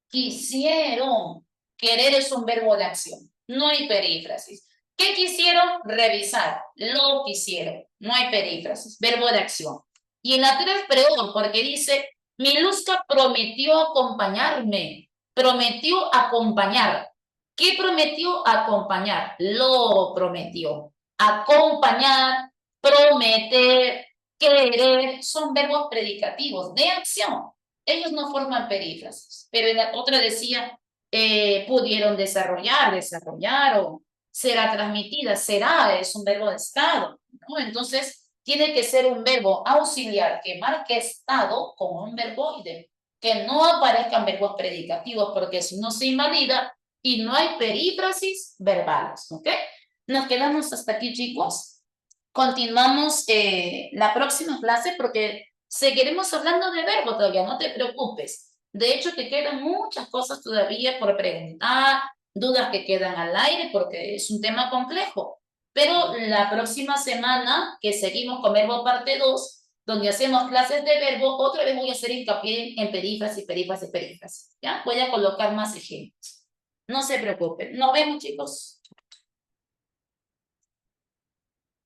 S1: Quisieron. Querer es un verbo de acción. No hay perífrasis. ¿Qué quisieron? Revisar. Lo quisieron. No hay perífrasis. Verbo de acción. Y en la 3 pregunto, porque dice, Miluska prometió acompañarme. Prometió acompañar. ¿Qué prometió? Acompañar. Lo prometió. Acompañar, prometer, querer, son verbos predicativos de acción. Ellos no forman perífrasis. Pero en la otra decía, pudieron desarrollaron, será transmitida, será, es un verbo de estado, ¿no? Entonces, tiene que ser un verbo auxiliar que marque estado con un verboide, que no aparezcan verbos predicativos, porque si no se invalida y no hay perífrasis verbales, ¿ok? Nos quedamos hasta aquí, chicos. Continuamos la próxima clase porque seguiremos hablando de verbo todavía, no te preocupes. De hecho, te quedan muchas cosas todavía por preguntar, dudas que quedan al aire porque es un tema complejo. Pero la próxima semana que seguimos con verbo parte 2, donde hacemos clases de verbo, otra vez voy a hacer hincapié en perífrasis, perífrasis, perífrasis. ¿Ya? Voy a colocar más ejemplos. No se preocupen. Nos vemos, chicos.